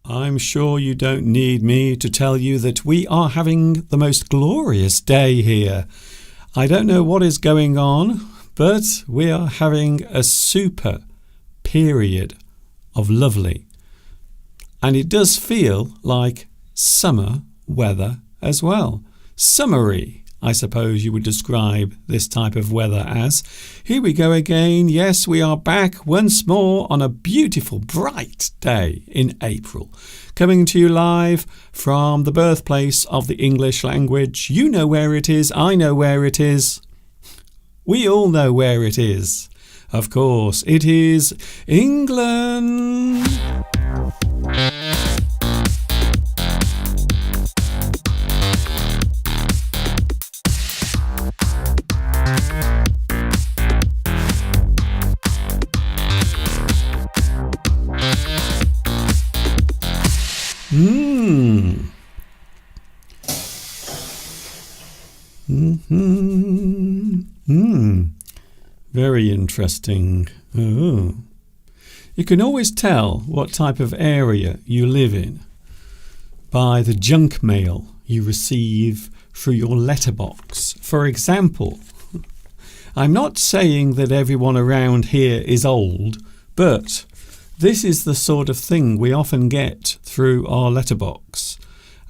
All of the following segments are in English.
I'm sure you don't need me to tell you that we are having the most glorious day here. I don't know what is going on, but we are having a super period of lovely. And it does feel like summer weather as well. Summery, I suppose you would describe this type of weather as. Here we go again. Yes, we are back once more on a beautiful, bright day in April. Coming to you live from the birthplace of the English language. You know where it is. I know where it is. We all know where it is. Of course, it is England. Very interesting. Oh. You can always tell what type of area you live in by the junk mail you receive through your letterbox. For example, I'm not saying that everyone around here is old, but this is the sort of thing we often get through our letterbox.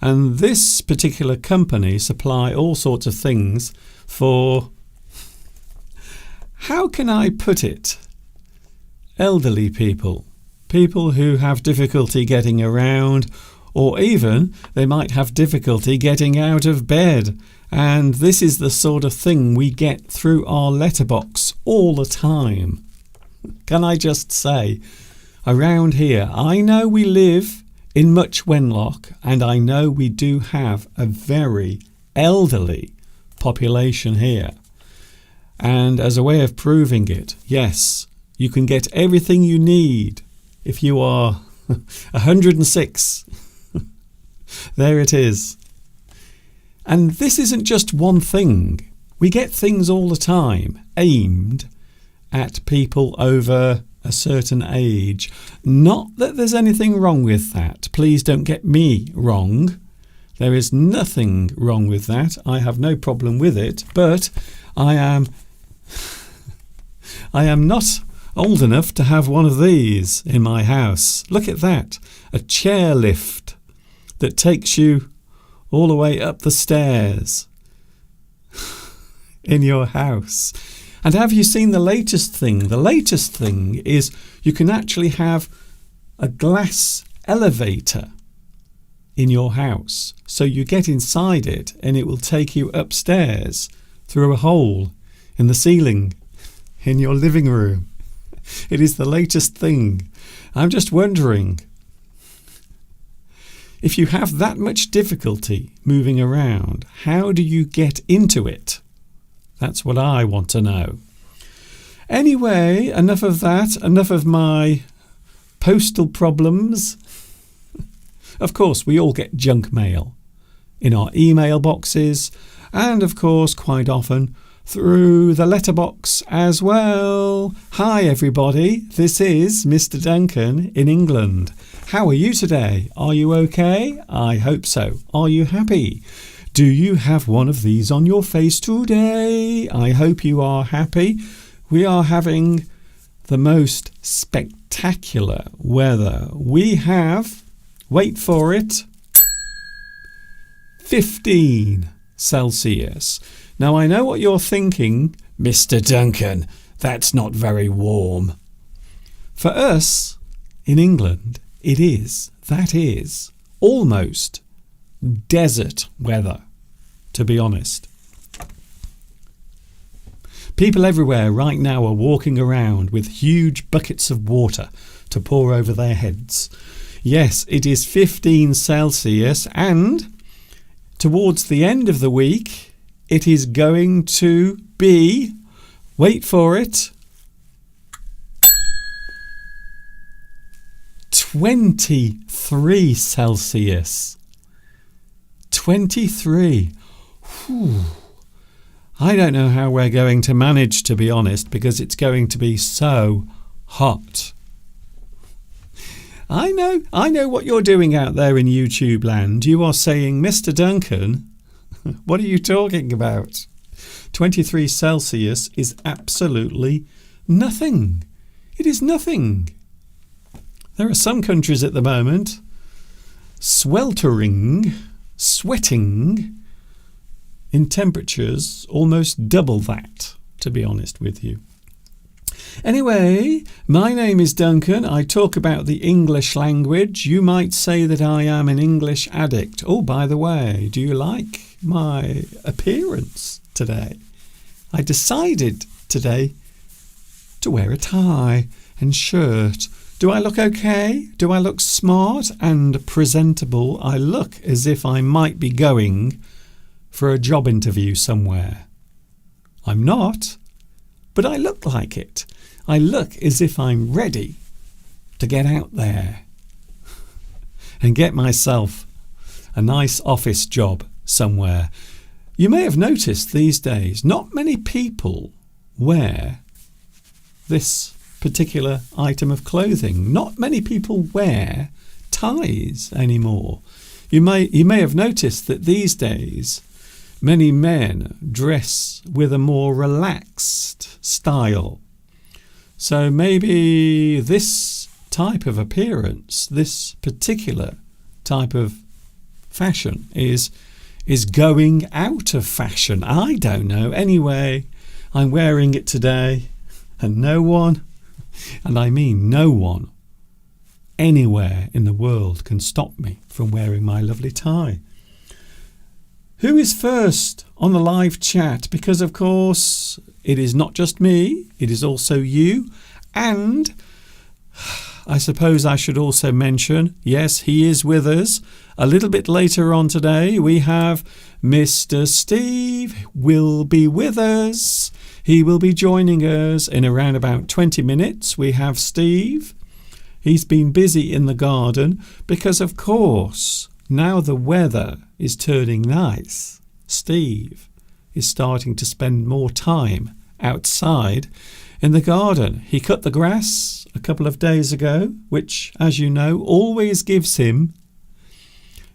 And this particular company supply all sorts of things for, how can I put it, elderly people, people who have difficulty getting around, or even they might have difficulty getting out of bed. And this is the sort of thing we get through our letterbox all the time. Can I just say, around here, I know we live in Much Wenlock, and I know we do have a very elderly population here. And as a way of proving it, yes, you can get everything you need if you are 106. There it is. And this isn't just one thing. We get things all the time aimed at people over a certain age. Not that there's anything wrong with that. Please don't get me wrong. There is nothing wrong with that. I have no problem with it. But I am not old enough to have one of these in my house. Look at that. A chair lift that takes you all the way up the stairs in your house. And have you seen the latest thing? The latest thing is you can actually have a glass elevator in your house. So you get inside it and it will take you upstairs through a hole in the ceiling in your living room. It is the latest thing. I'm just wondering, if you have that much difficulty moving around, how do you get into it? That's what I want to know. Anyway, enough of that, enough of my postal problems. Of course, we all get junk mail in our email boxes, and of course, quite often, through the letterbox as well. Hi everybody, this is Mr. Duncan in England. How are you today? Are you okay? I hope so. Are you happy? Do you have one of these on your face today? I hope you are happy. We are having the most spectacular weather. We have, wait for it, 15 Celsius. Now I know what you're thinking, Mr. Duncan, that's not very warm. For us in England, it is, that is, almost desert weather, to be honest. People everywhere right now are walking around with huge buckets of water to pour over their heads. Yes, it is 15 Celsius, and towards the end of the week, it is going to be, wait for it, 23 Celsius. 23. Whew. I don't know how we're going to manage, to be honest, because it's going to be so hot. I know what you're doing out there in YouTube land. You are saying, Mr. Duncan, what are you talking about? 23 Celsius is absolutely nothing. It is nothing. There are some countries at the moment sweltering, sweating in temperatures almost double that, to be honest with you. Anyway, my name is Duncan. I talk about the English language. You might say that I am an English addict. Oh, by the way, do you like my appearance today? I decided today to wear a tie and shirt. Do I look okay? Do I look smart and presentable? I look as if I might be going for a job interview somewhere. I'm not, but I look like it. I look as if I'm ready to get out there and get myself a nice office job somewhere. You may have noticed these days not many people wear this particular item of clothing. Not many people wear ties anymore. You may have noticed that these days many men dress with a more relaxed style. So maybe this type of appearance, this particular type of fashion is going out of fashion. I don't know. Anyway, I'm wearing it today, and no one, and I mean no one, anywhere in the world can stop me from wearing my lovely tie. Who is first on the live chat? Because, of course, it is not just me, it is also you. And I suppose I should also mention, yes, he is with us. A little bit later on today, we have Mr. Steve will be with us. He will be joining us in around about 20 minutes. We have Steve. He's been busy in the garden because, of course, now the weather is turning nice. Steve is starting to spend more time outside in the garden. He cut the grass a couple of days ago, which, as you know, always gives him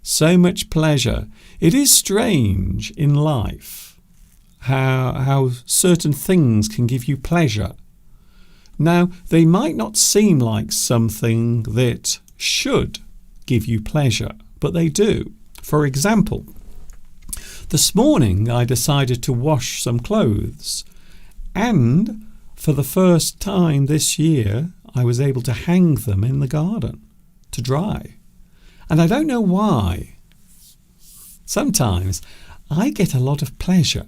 so much pleasure. It is strange in life how certain things can give you pleasure. Now, they might not seem like something that should give you pleasure, but they do. For example, this morning I decided to wash some clothes, and for the first time this year I was able to hang them in the garden to dry. And I don't know why. Sometimes I get a lot of pleasure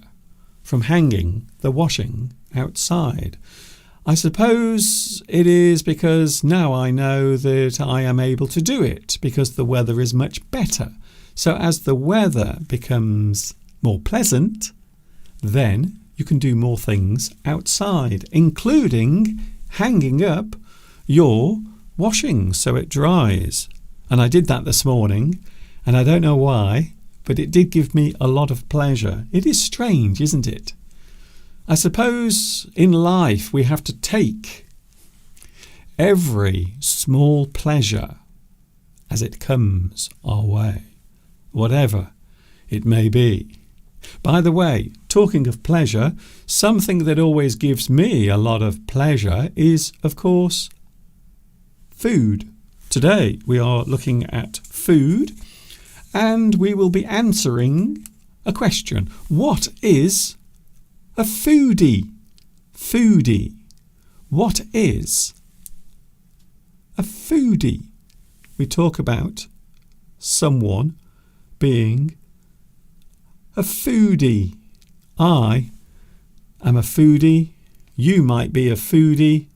from hanging the washing outside. I suppose it is because now I know that I am able to do it because the weather is much better. So as the weather becomes more pleasant, then you can do more things outside, including hanging up your washing so it dries. And I did that this morning, and I don't know why, but it did give me a lot of pleasure. It is strange, isn't it? I suppose in life we have to take every small pleasure as it comes our way, whatever it may be. By the way, talking of pleasure, something that always gives me a lot of pleasure is, of course, food. Today we are looking at food, and we will be answering a question. What is a foodie? Foodie. What is a foodie? We talk about someone being a foodie. I am a foodie. You might be a foodie.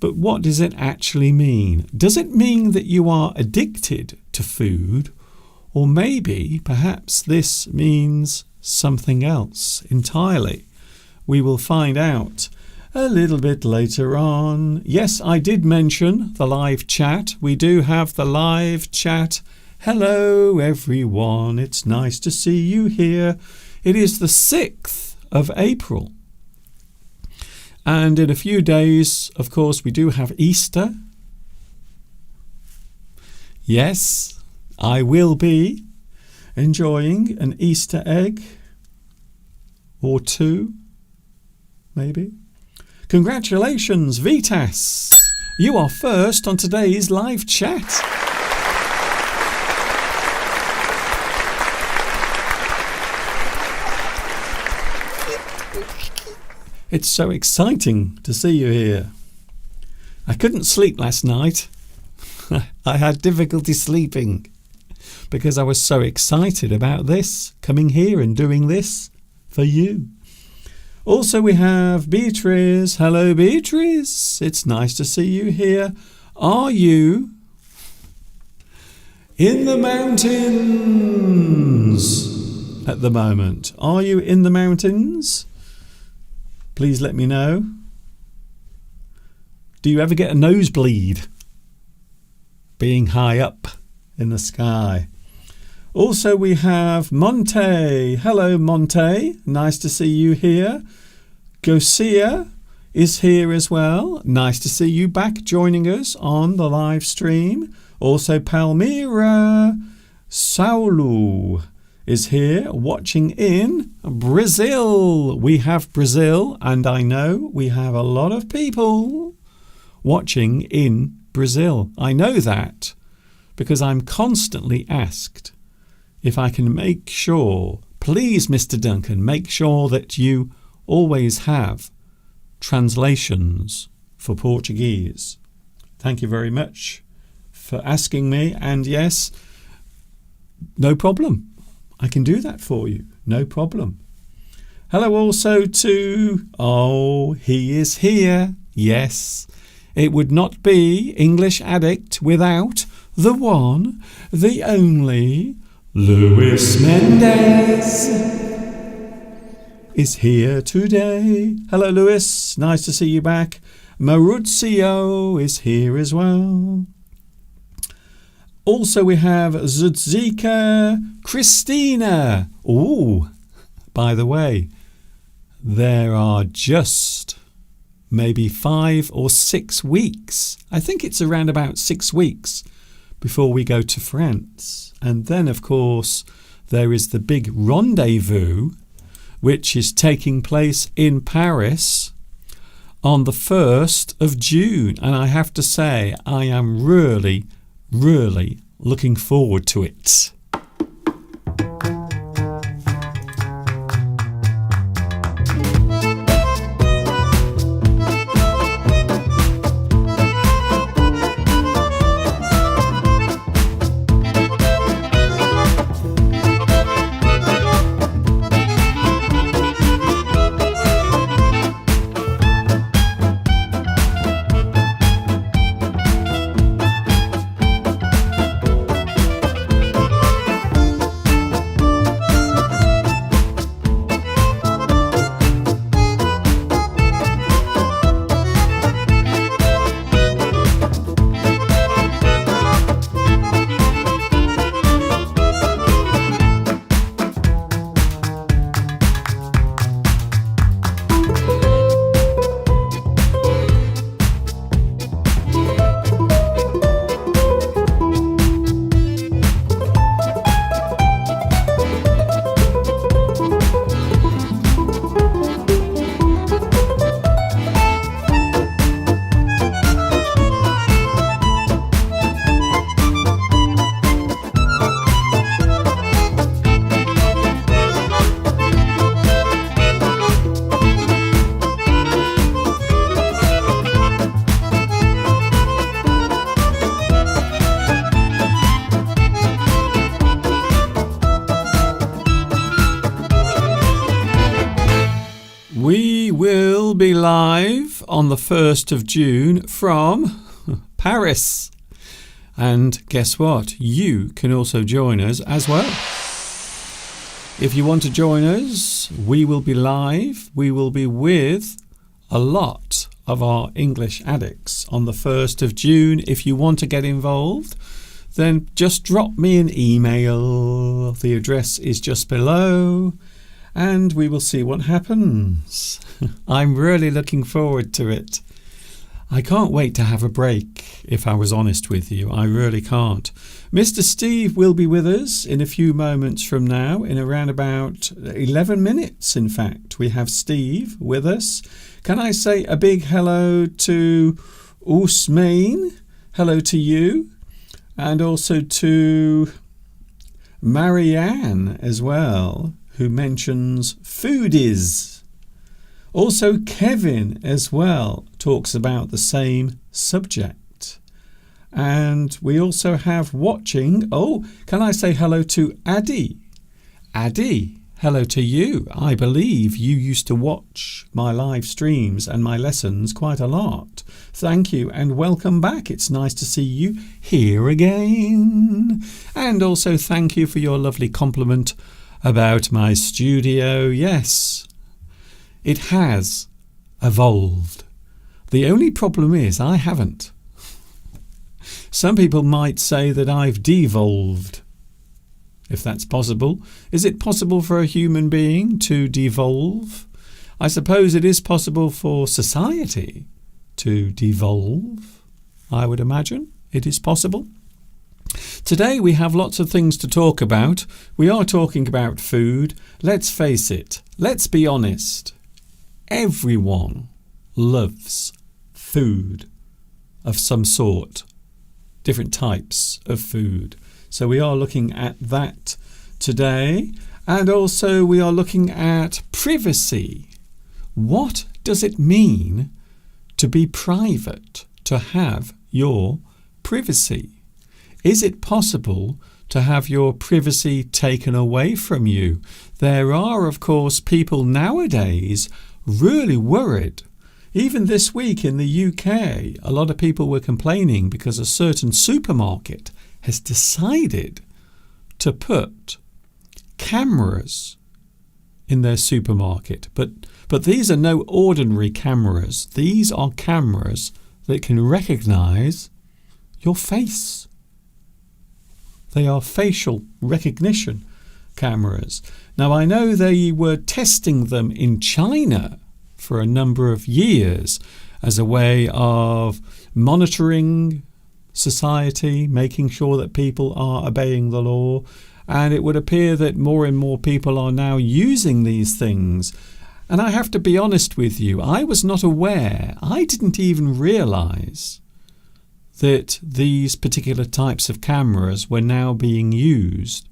But what does it actually mean? Does it mean that you are addicted to food? Or maybe, perhaps this means something else entirely. We will find out a little bit later on. Yes, I did mention the live chat. We do have the live chat. Hello, everyone. It's nice to see you here. It is the 6th of April. And in a few days, of course, we do have Easter. Yes, I will be enjoying an Easter egg or two, maybe. Congratulations, Vitas! You are first on today's live chat. It's so exciting to see you here. I couldn't sleep last night. I had difficulty sleeping because I was so excited about this, coming here and doing this for you. Also, we have Beatrice. Hello, Beatrice. It's nice to see you here. Are you in the mountains at the moment? Are you in the mountains? Please let me know. Do you ever get a nosebleed being high up in the sky? Also, we have Monte. Hello, Monte. Nice to see you here. Gosia is here as well. Nice to see you back joining us on the live stream. Also, Palmyra. Saulu is here watching in Brazil. We have Brazil, and I know we have a lot of people watching in Brazil. I know that because I'm constantly asked if I can make sure, please, Mr. Duncan, make sure that you always have translations for Portuguese. Thank you very much for asking me. And yes, no problem. I can do that for you. No problem. Hello also to, he is here. Yes, it would not be English Addict without the one, the only, Luis Mendez is here today. Hello, Luis. Nice to see you back. Maurizio is here as well. Also, we have Zudzika, Christina. By the way, there are just maybe 5 or 6 weeks. I think it's around about 6 weeks before we go to France. And then, of course, there is the big rendezvous, which is taking place in Paris on the 1st of June. And I have to say, I am really looking forward to it. We will be live on the 1st of June from Paris. And guess what? You can also join us as well. If you want to join us, we will be live. We will be with a lot of our English addicts on the 1st of June. If you want to get involved, then just drop me an email. The address is just below. And we will see what happens. I'm really looking forward to it. I can't wait to have a break, if I was honest with you. I really can't. Mr. Steve will be with us in a few moments from now, in around about 11 minutes, in fact. We have Steve with us. Can I say a big hello to Ousmane? Hello to you. And also to Marianne as well, who mentions foodies. Also, Kevin as well talks about the same subject. And we also have watching. Oh, can I say hello to Addy? Addy, hello to you. I believe you used to watch my live streams and my lessons quite a lot. Thank you and welcome back. It's nice to see you here again. And also thank you for your lovely compliment about my studio. Yes. It has evolved. The only problem is I haven't. Some people might say that I've devolved, if that's possible. Is it possible for a human being to devolve? I suppose it is possible for society to devolve. I would imagine it is possible. Today we have lots of things to talk about. We are talking about food. Let's face it. Let's be honest. Everyone loves food of some sort, different types of food. So we are looking at that today. And also we are looking at privacy. What does it mean to be private, to have your privacy? Is it possible to have your privacy taken away from you? There are, of course, people nowadays really worried. Even this week in the UK, a lot of people were complaining because a certain supermarket has decided to put cameras in their supermarket. But these are no ordinary cameras. These are cameras that can recognise your face. They are facial recognition cameras. Now, I know they were testing them in China for a number of years as a way of monitoring society, making sure that people are obeying the law. And it would appear that more and more people are now using these things. And I have to be honest with you, I was not aware. I didn't even realise that these particular types of cameras were now being used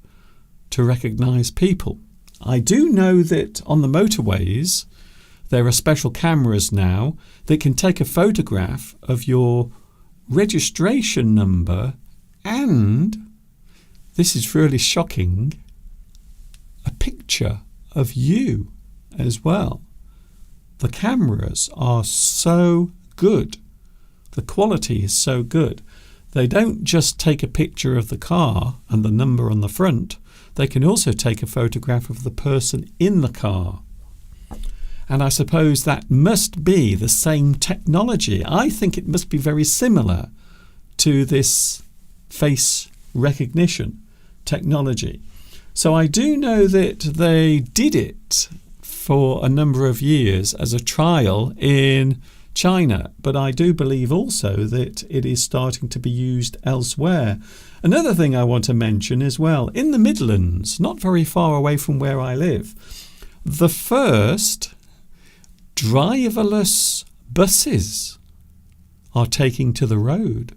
to recognise people. I do know that on the motorways there are special cameras now that can take a photograph of your registration number and, this is really shocking, a picture of you as well. The cameras are so good. The quality is so good. They don't just take a picture of the car and the number on the front. They can also take a photograph of the person in the car. And I suppose that must be the same technology. I think it must be very similar to this face recognition technology. So I do know that they did it for a number of years as a trial in China, but I do believe also that it is starting to be used elsewhere. Another thing I want to mention as well, in the Midlands, not very far away from where I live, the first driverless buses are taking to the road.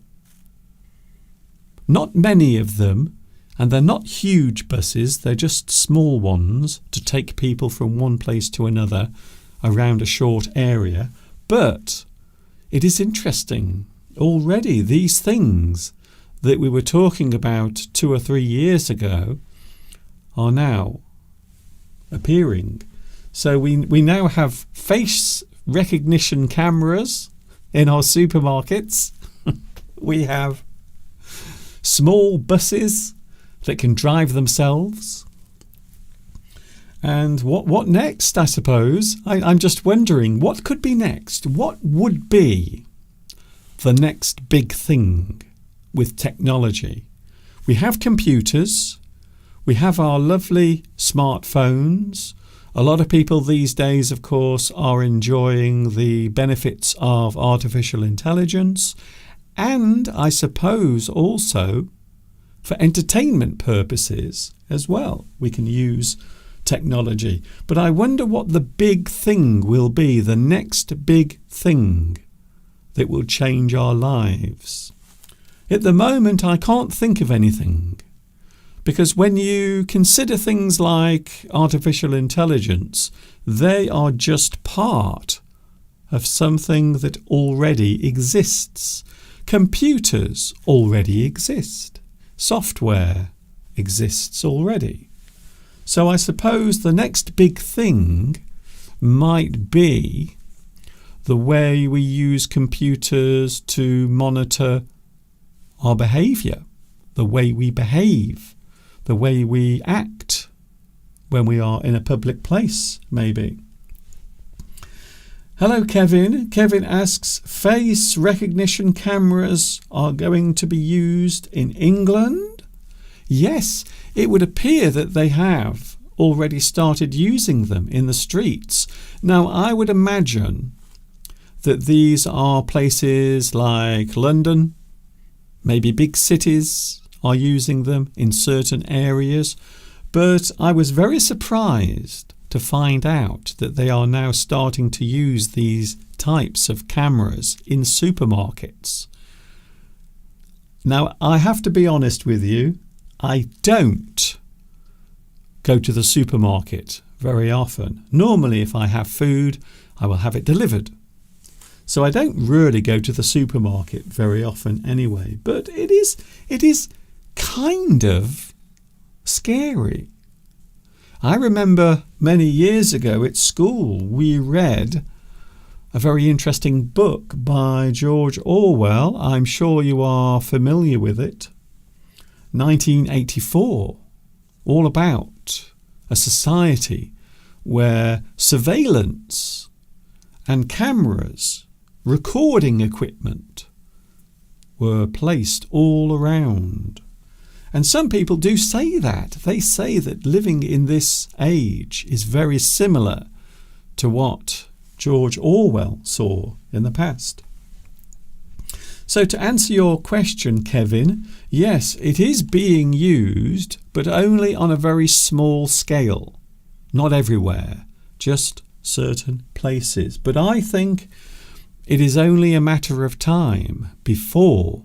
Not many of them, and they're not huge buses, they're just small ones to take people from one place to another around a short area. But it is interesting. Already these things that we were talking about 2 or 3 years ago are now appearing. So we now have face recognition cameras in our supermarkets. We have small buses that can drive themselves. And what next, I suppose? I'm just wondering, what could be next? What would be the next big thing with technology? We have computers, we have our lovely smartphones, A lot of people these days, of course, are enjoying the benefits of artificial intelligence, and I suppose also for entertainment purposes as well. We can use technology. But I wonder what the big thing will be, the next big thing that will change our lives. At the moment, I can't think of anything. Because when you consider things like artificial intelligence, they are just part of something that already exists. Computers already exist. Software exists already. So I suppose the next big thing might be the way we use computers to monitor our behaviour, the way we behave, the way we act when we are in a public place, maybe. Hello, Kevin. Kevin asks, face recognition cameras are going to be used in England? Yes, it would appear that they have already started using them in the streets. Now, I would imagine that these are places like London, maybe big cities are using them in certain areas, but I was very surprised to find out that they are now starting to use these types of cameras in supermarkets. Now, I have to be honest with you, I don't go to the supermarket very often. Normally, if I have food, I will have it delivered. So I don't really go to the supermarket very often anyway, but it is kind of scary. I remember many years ago at school we read a very interesting book by George Orwell. I'm sure you are familiar with it. 1984, all about a society where surveillance and cameras, recording equipment were placed all around. And some people do say that. They say that living in this age is very similar to what George Orwell saw in the past. So to answer your question, Kevin, yes, it is being used, but only on a very small scale. Not everywhere, just certain places. But I think it is only a matter of time before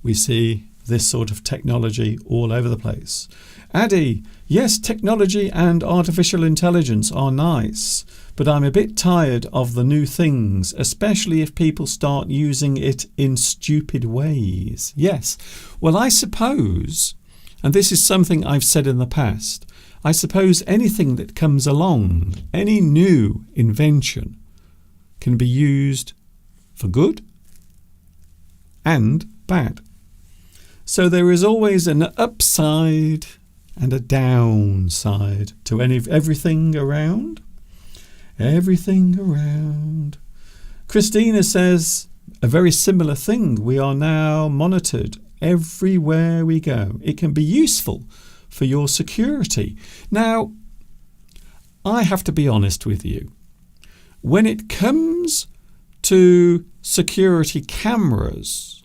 we see this sort of technology all over the place. Addy, yes, technology and artificial intelligence are nice, but I'm a bit tired of the new things, especially if people start using it in stupid ways. Yes, well, I suppose, and this is something I've said in the past, I suppose anything that comes along, any new invention, can be used for good and bad. So there is always an upside and a downside to everything around. Everything around. Christina says a very similar thing. We are now monitored everywhere we go. It can be useful for your security. Now, I have to be honest with you. When it comes to security cameras,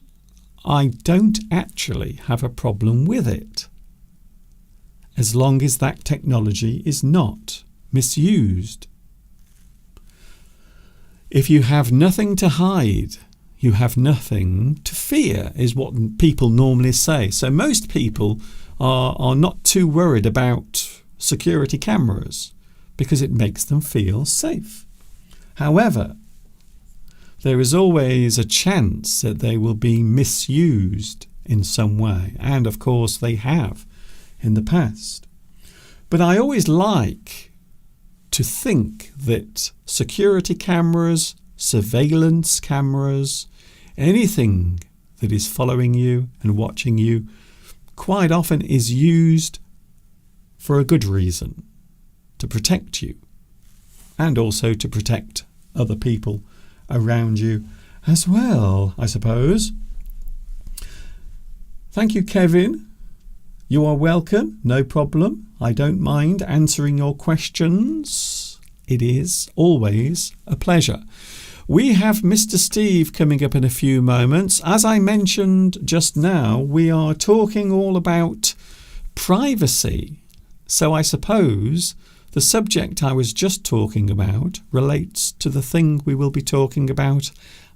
I don't actually have a problem with it, as long as that technology is not misused. If you have nothing to hide, you have nothing to fear, is what people normally say. So most people are not too worried about security cameras because it makes them feel safe. However, there is always a chance that they will be misused in some way, and of course they have in the past. But I always like to think that security cameras, surveillance cameras, anything that is following you and watching you quite often is used for a good reason, to protect you and also to protect other people around you as well, I suppose. Thank you, Kevin. You are welcome, no problem. I don't mind answering your questions. It is always a pleasure. We have Mr. Steve coming up in a few moments. As I mentioned just now, we are talking all about privacy. So I suppose the subject I was just talking about relates to the thing we will be talking about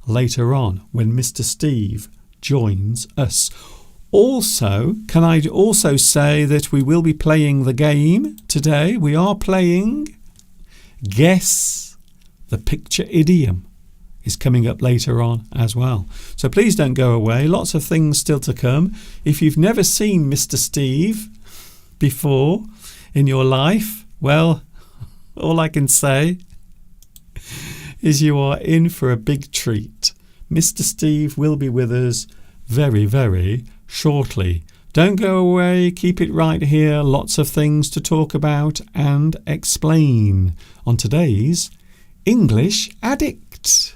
later on when Mr. Steve joins us. Also, can I also say that we will be playing the game today? We are playing Guess the Picture Idiom. Is coming up later on as well. So please don't go away. Lots of things still to come. If you've never seen Mr. Steve before in your life, well, all I can say is you are in for a big treat. Mr. Steve will be with us very, very shortly. Don't go away. Keep it right here. Lots of things to talk about and explain on today's English Addict.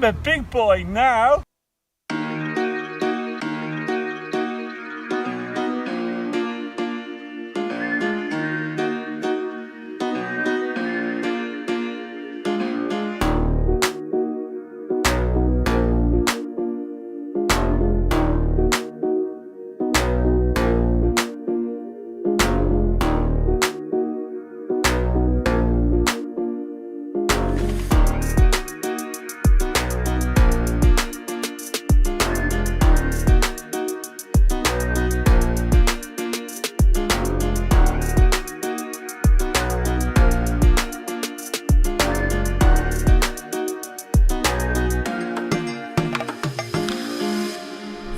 I'm a big boy now.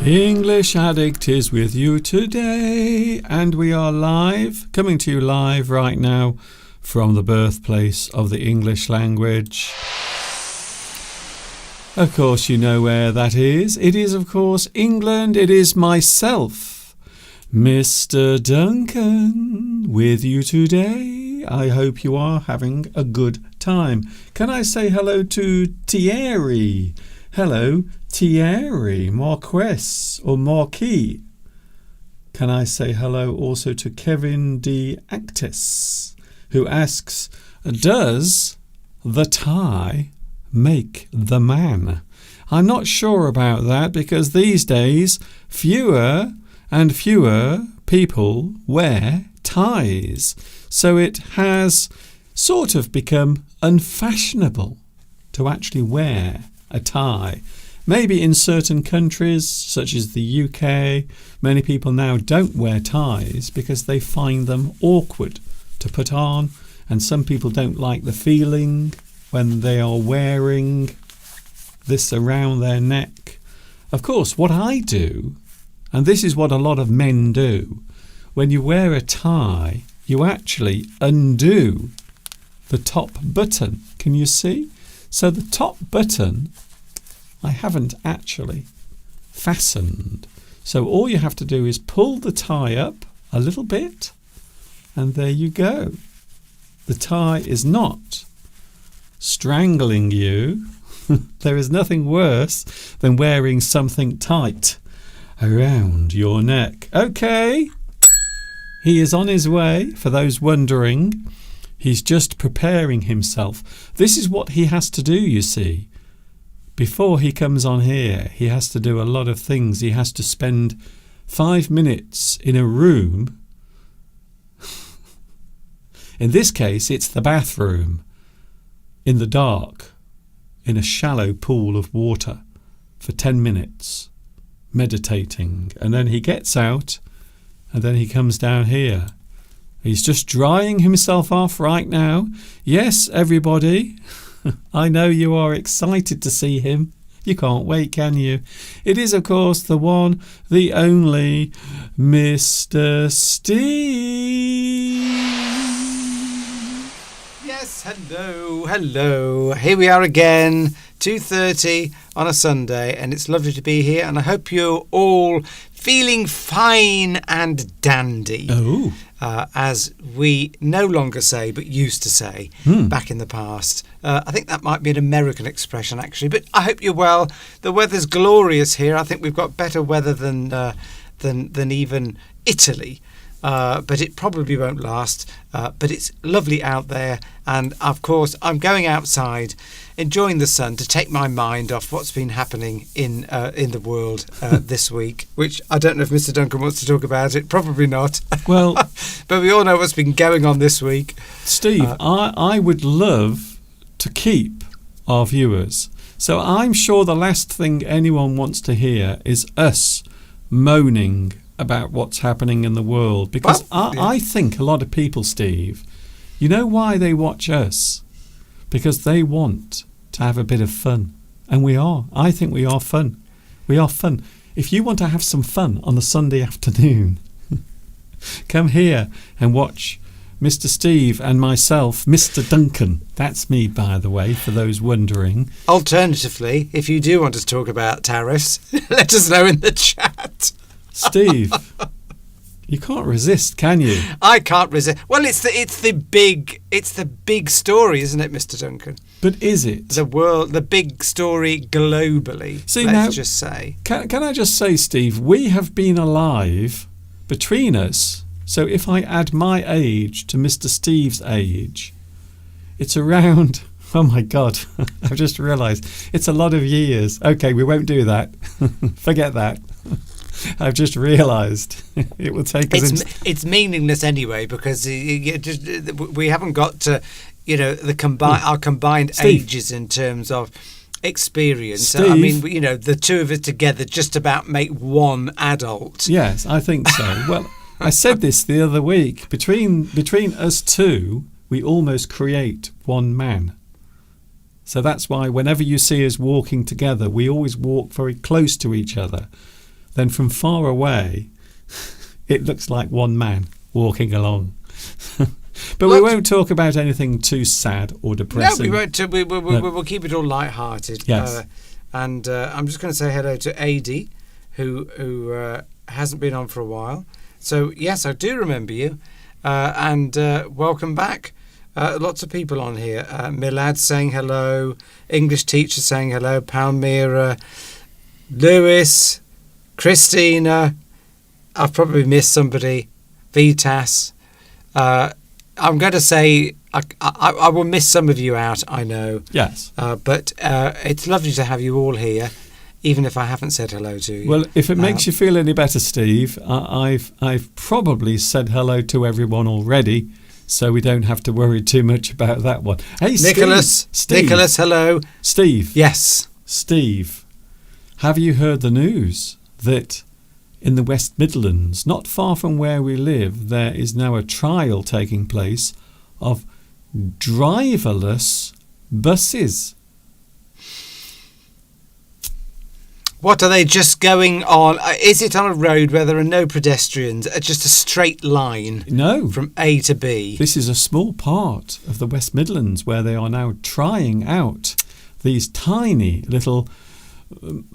English Addict is with you today, and we are live, coming to you live right now from the birthplace of the English language. Of course, you know where that is. It is, of course, England. It is myself, Mr. Duncan, with you today. I hope you are having a good time. Can I say hello to Thierry? Hello, Thierry, Marquess or Marquis. Can I say hello also to Kevin D. Actis, who asks, does the tie make the man? I'm not sure about that because these days fewer and fewer people wear ties. So it has sort of become unfashionable to actually wear a tie. Maybe in certain countries, such as the UK, many people now don't wear ties because they find them awkward to put on, and some people don't like the feeling when they are wearing this around their neck. Of course, what I do, and this is what a lot of men do, when you wear a tie, you actually undo the top button. Can you see? So the top button, I haven't actually fastened. So all you have to do is pull the tie up a little bit, and there you go. The tie is not strangling you. There is nothing worse than wearing something tight around your neck. Okay, he is on his way, for those wondering. He's just preparing himself. This is what he has to do, you see. Before he comes on here, he has to do a lot of things. He has to spend 5 minutes in a room. In this case, it's the bathroom, in the dark, in a shallow pool of water for 10 minutes, meditating. And then he gets out, and then he comes down here. He's just drying himself off right now. Yes, everybody, I know you are excited to see him. You can't wait, can you? It is, of course, the one, the only, Mr. Steve. Yes, hello. Here we are again, 2:30 on a Sunday, and it's lovely to be here, and I hope you're all feeling fine and dandy. Oh. As we no longer say, but used to say back in the past. I think that might be an American expression, actually, but I hope you're well. The weather's glorious here. I think we've got better weather than even Italy. But it probably won't last. But it's lovely out there, and of course I'm going outside, enjoying the sun to take my mind off what's been happening in the world this week. Which I don't know if Mr. Duncan wants to talk about it. Probably not. Well, but we all know what's been going on this week. Steve, I would love to keep our viewers. So I'm sure the last thing anyone wants to hear is us moaning about what's happening in the world, because I think a lot of people, Steve, you know why they watch us? Because they want to have a bit of fun, and we are. I think we are fun. We are fun. If you want to have some fun on a Sunday afternoon, come here and watch Mr. Steve and myself, Mr. Duncan. That's me, by the way, for those wondering. Alternatively, if you do want to talk about tariffs, let us know in the chat. Steve, you can't resist, can you? I can't resist. Well, it's the big story, isn't it, Mr. Duncan? But is it the big story globally? See, let's now, just say. Can I just say, Steve, we have been alive between us. So if I add my age to Mr. Steve's age, it's around. Oh my God! I've just realised it's a lot of years. Okay, we won't do that. Forget that. I've just realised it will take us. It's meaningless anyway, because we haven't got to, our combined Steve. ages in terms of experience. Steve. I mean, the two of us together just about make one adult. Yes, I think so. Well, I said this the other week. Between us two, we almost create one man. So that's why whenever you see us walking together, we always walk very close to each other. Then from far away, it looks like one man walking along. But we won't talk about anything too sad or depressing. No, we won't. We'll keep it all light-hearted. Yes. I'm just going to say hello to Adi, who hasn't been on for a while. So, yes, I do remember you. And welcome back. Lots of people on here. Milad saying hello. English teacher saying hello. Palmyra. Lewis. Christina. I've probably missed somebody. Vitas. I'm going to say I will miss some of you out, I know. Yes. But it's lovely to have you all here, even if I haven't said hello to you. Well, if it makes you feel any better, Steve, I've probably said hello to everyone already, so we don't have to worry too much about that one. Hey, Nicholas. Steve. Nicholas, hello. Steve. Yes. Steve, have you heard the news that in the West Midlands, not far from where we live, there is now a trial taking place of driverless buses? What are they just going on? Is it on a road where there are no pedestrians? Just a straight line? No. From A to B? This is a small part of the West Midlands where they are now trying out these tiny little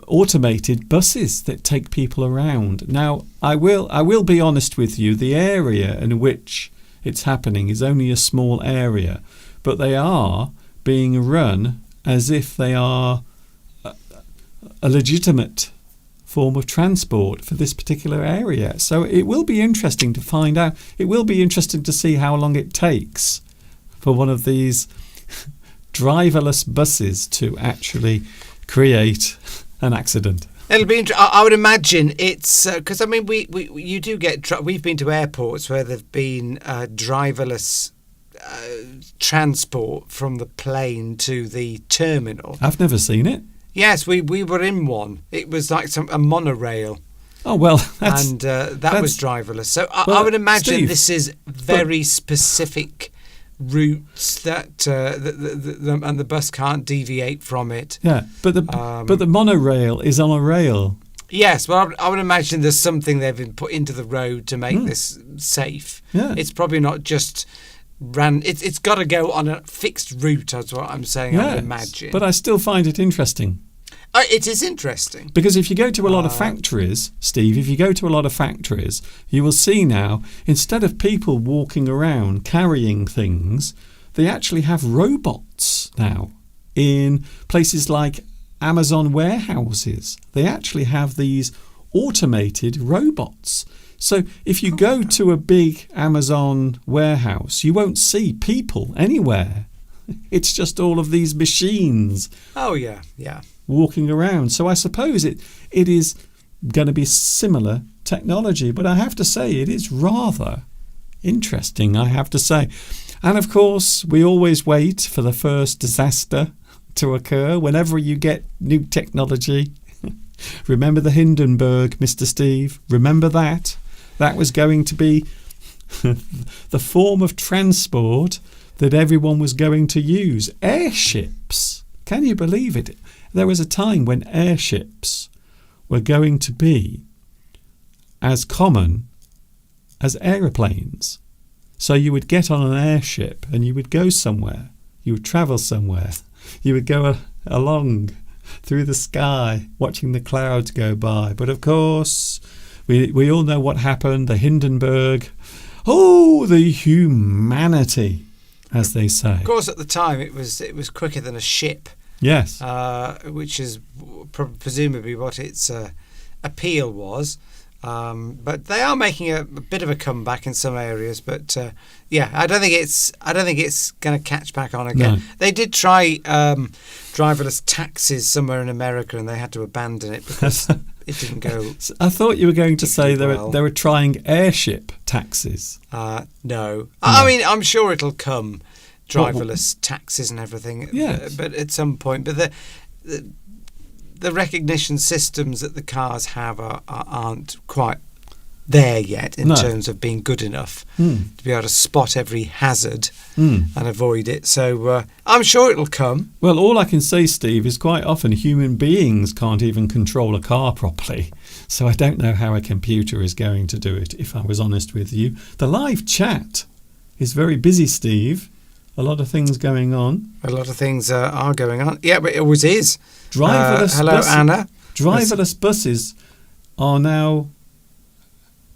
automated buses that take people around. Now, I will be honest with you, the area in which it's happening is only a small area, but they are being run as if they are a legitimate form of transport for this particular area. So it will be interesting to find out. It will be interesting to see how long it takes for one of these driverless buses to actually create an accident. It'll be. I would imagine it's because I mean you do get. We've been to airports where there've been driverless transport from the plane to the terminal. I've never seen it. Yes, we were in one. It was like a monorail. Oh well, and that was driverless. So I would imagine Steve, this is very specific routes that and the bus can't deviate from it. Yeah, but the monorail is on a rail. Yes, well, I would imagine there's something they've been put into the road to make this safe. Yeah. It's probably not just It's got to go on a fixed route. That's what I'm saying. Yes, I would imagine. But I still find it interesting. It is interesting. Because if you go to a lot of factories, Steve, if you go to a lot of factories, you will see now, instead of people walking around carrying things, they actually have robots now in places like Amazon warehouses. They actually have these automated robots. So if you go to a big Amazon warehouse, you won't see people anywhere. It's just all of these machines. Oh, yeah, yeah. Walking around. So I suppose it is going to be similar technology, but I have to say it is rather interesting, I have to say. And of course, we always wait for the first disaster to occur whenever you get new technology. Remember the Hindenburg, Mr. Steve? Remember that? That was going to be the form of transport that everyone was going to use. Airships. Can you believe it? There was a time when airships were going to be as common as aeroplanes. So you would get on an airship and you would go somewhere. You would travel somewhere. You would go along through the sky watching the clouds go by. But of course, we all know what happened. The Hindenburg. Oh, the humanity, as they say. Of course, at the time, it was quicker than a ship. Yes. Which is presumably what its appeal was. But they are making a bit of a comeback in some areas. But yeah, I don't think it's going to catch back on again. No. They did try driverless taxis somewhere in America, and they had to abandon it because it didn't go. I thought you were going to say well. they were trying airship taxis. No. I mean, I'm sure it'll come. Driverless taxis and everything, yes. But at some point. But the recognition systems that the cars have aren't quite there yet in terms of being good enough to be able to spot every hazard and avoid it. So I'm sure it'll come. Well, all I can say, Steve, is quite often human beings can't even control a car properly. So I don't know how a computer is going to do it, if I was honest with you. The live chat is very busy, Steve. A lot of things going on. A lot of things are going on. Yeah, but it always is. Driverless hello, buses, Anna. Driverless buses are now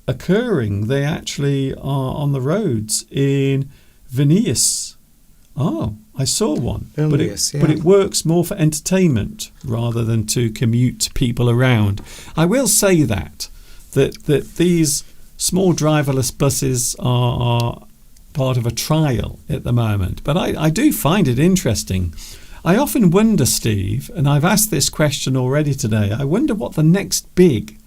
occurring. They actually are on the roads in Vilnius. Oh, I saw one. Vilnius, but it works more for entertainment rather than to commute people around. I will say that these small driverless buses are part of a trial at the moment. But I do find it interesting. I often wonder, Steve, and I've asked this question already today, I wonder what the next big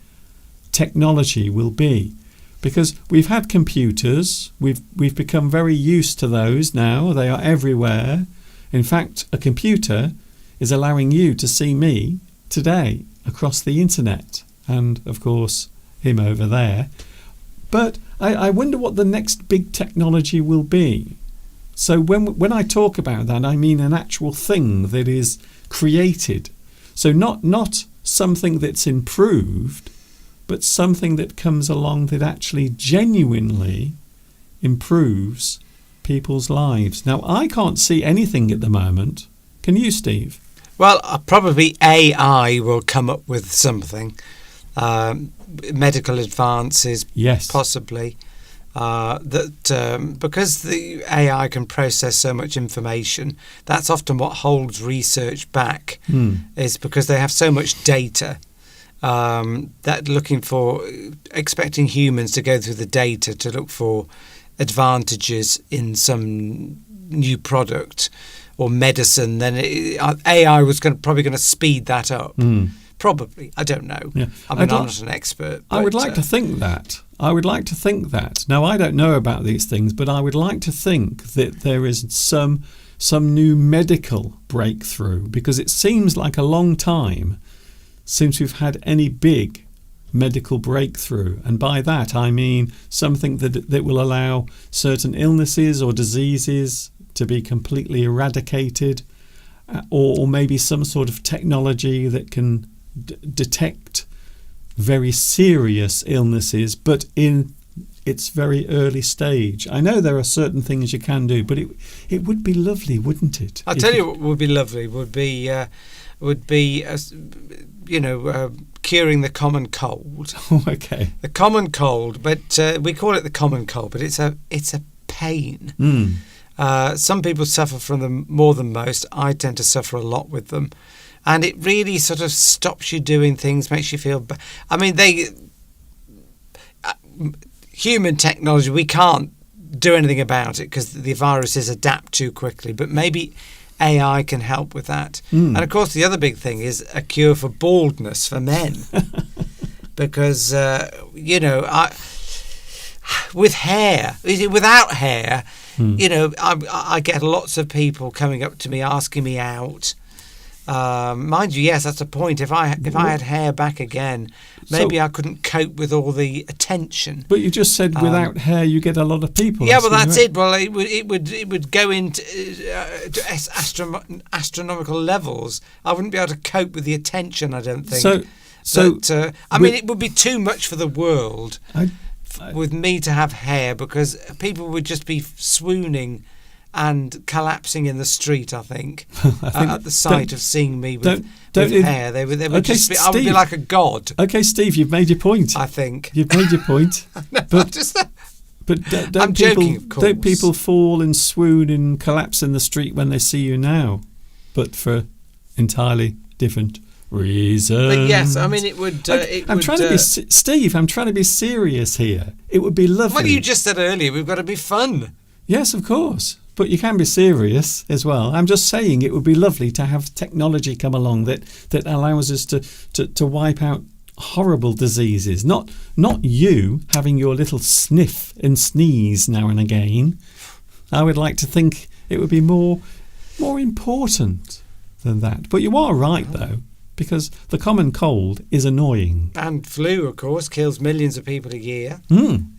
technology will be. Because we've had computers, we've become very used to those now. They are everywhere. In fact, a computer is allowing you to see me today across the internet, and of course him over there. But I wonder what the next big technology will be. So when I talk about that, I mean an actual thing that is created. So not something that's improved, but something that comes along that actually genuinely improves people's lives. Now, I can't see anything at the moment. Can you, Steve? Well, probably AI will come up with something. Medical advances, yes, possibly. Because the AI can process so much information, that's often what holds research back, is because they have so much data. That expecting humans to go through the data to look for advantages in some new product or medicine, then AI was probably going to speed that up. Probably, I don't know. Yeah. I'm not an expert. But, I would like to think that. Now, I don't know about these things, but I would like to think that there is some new medical breakthrough, because it seems like a long time since we've had any big medical breakthrough. And by that, I mean something that will allow certain illnesses or diseases to be completely eradicated, or maybe some sort of technology that can detect very serious illnesses, but in its very early stage. I know there are certain things you can do, but it would be lovely, wouldn't it? I'll tell you what would be lovely would be curing the common cold. Oh, okay. The common cold, but we call it the common cold, but it's a pain. Some people suffer from them more than most. I tend to suffer a lot with them, and it really sort of stops you doing things, makes you feel. I mean, human technology, we can't do anything about it because the viruses adapt too quickly. But maybe AI can help with that. And of course, the other big thing is a cure for baldness for men, because with hair, without hair. I get lots of people coming up to me asking me out. Mind you, yes, that's a point. If I had hair back again, maybe I couldn't cope with all the attention. But you just said without hair, you get a lot of people. Yeah, well, that's it. Well, it would go into astronomical levels. I wouldn't be able to cope with the attention, I don't think. It would be too much for the world. With me to have hair, because people would just be swooning and collapsing in the street, I think at the sight of seeing me with hair. They would just be, Steve, I would be like a god. Okay, Steve, you've made your point. I think you've made your point. I'm joking, of course. Don't people fall and swoon and collapse in the street when they see you now, but for entirely different reasons? But yes, I mean it would. Steve, I'm trying to be serious here. It would be lovely. Well, you just said earlier we've got to be fun. Yes, of course, but you can be serious as well. I'm just saying it would be lovely to have technology come along that allows us to wipe out horrible diseases. Not you having your little sniff and sneeze now and again. I would like to think it would be more important than that. But you are right, though, because the common cold is annoying. And flu, of course, kills millions of people a year,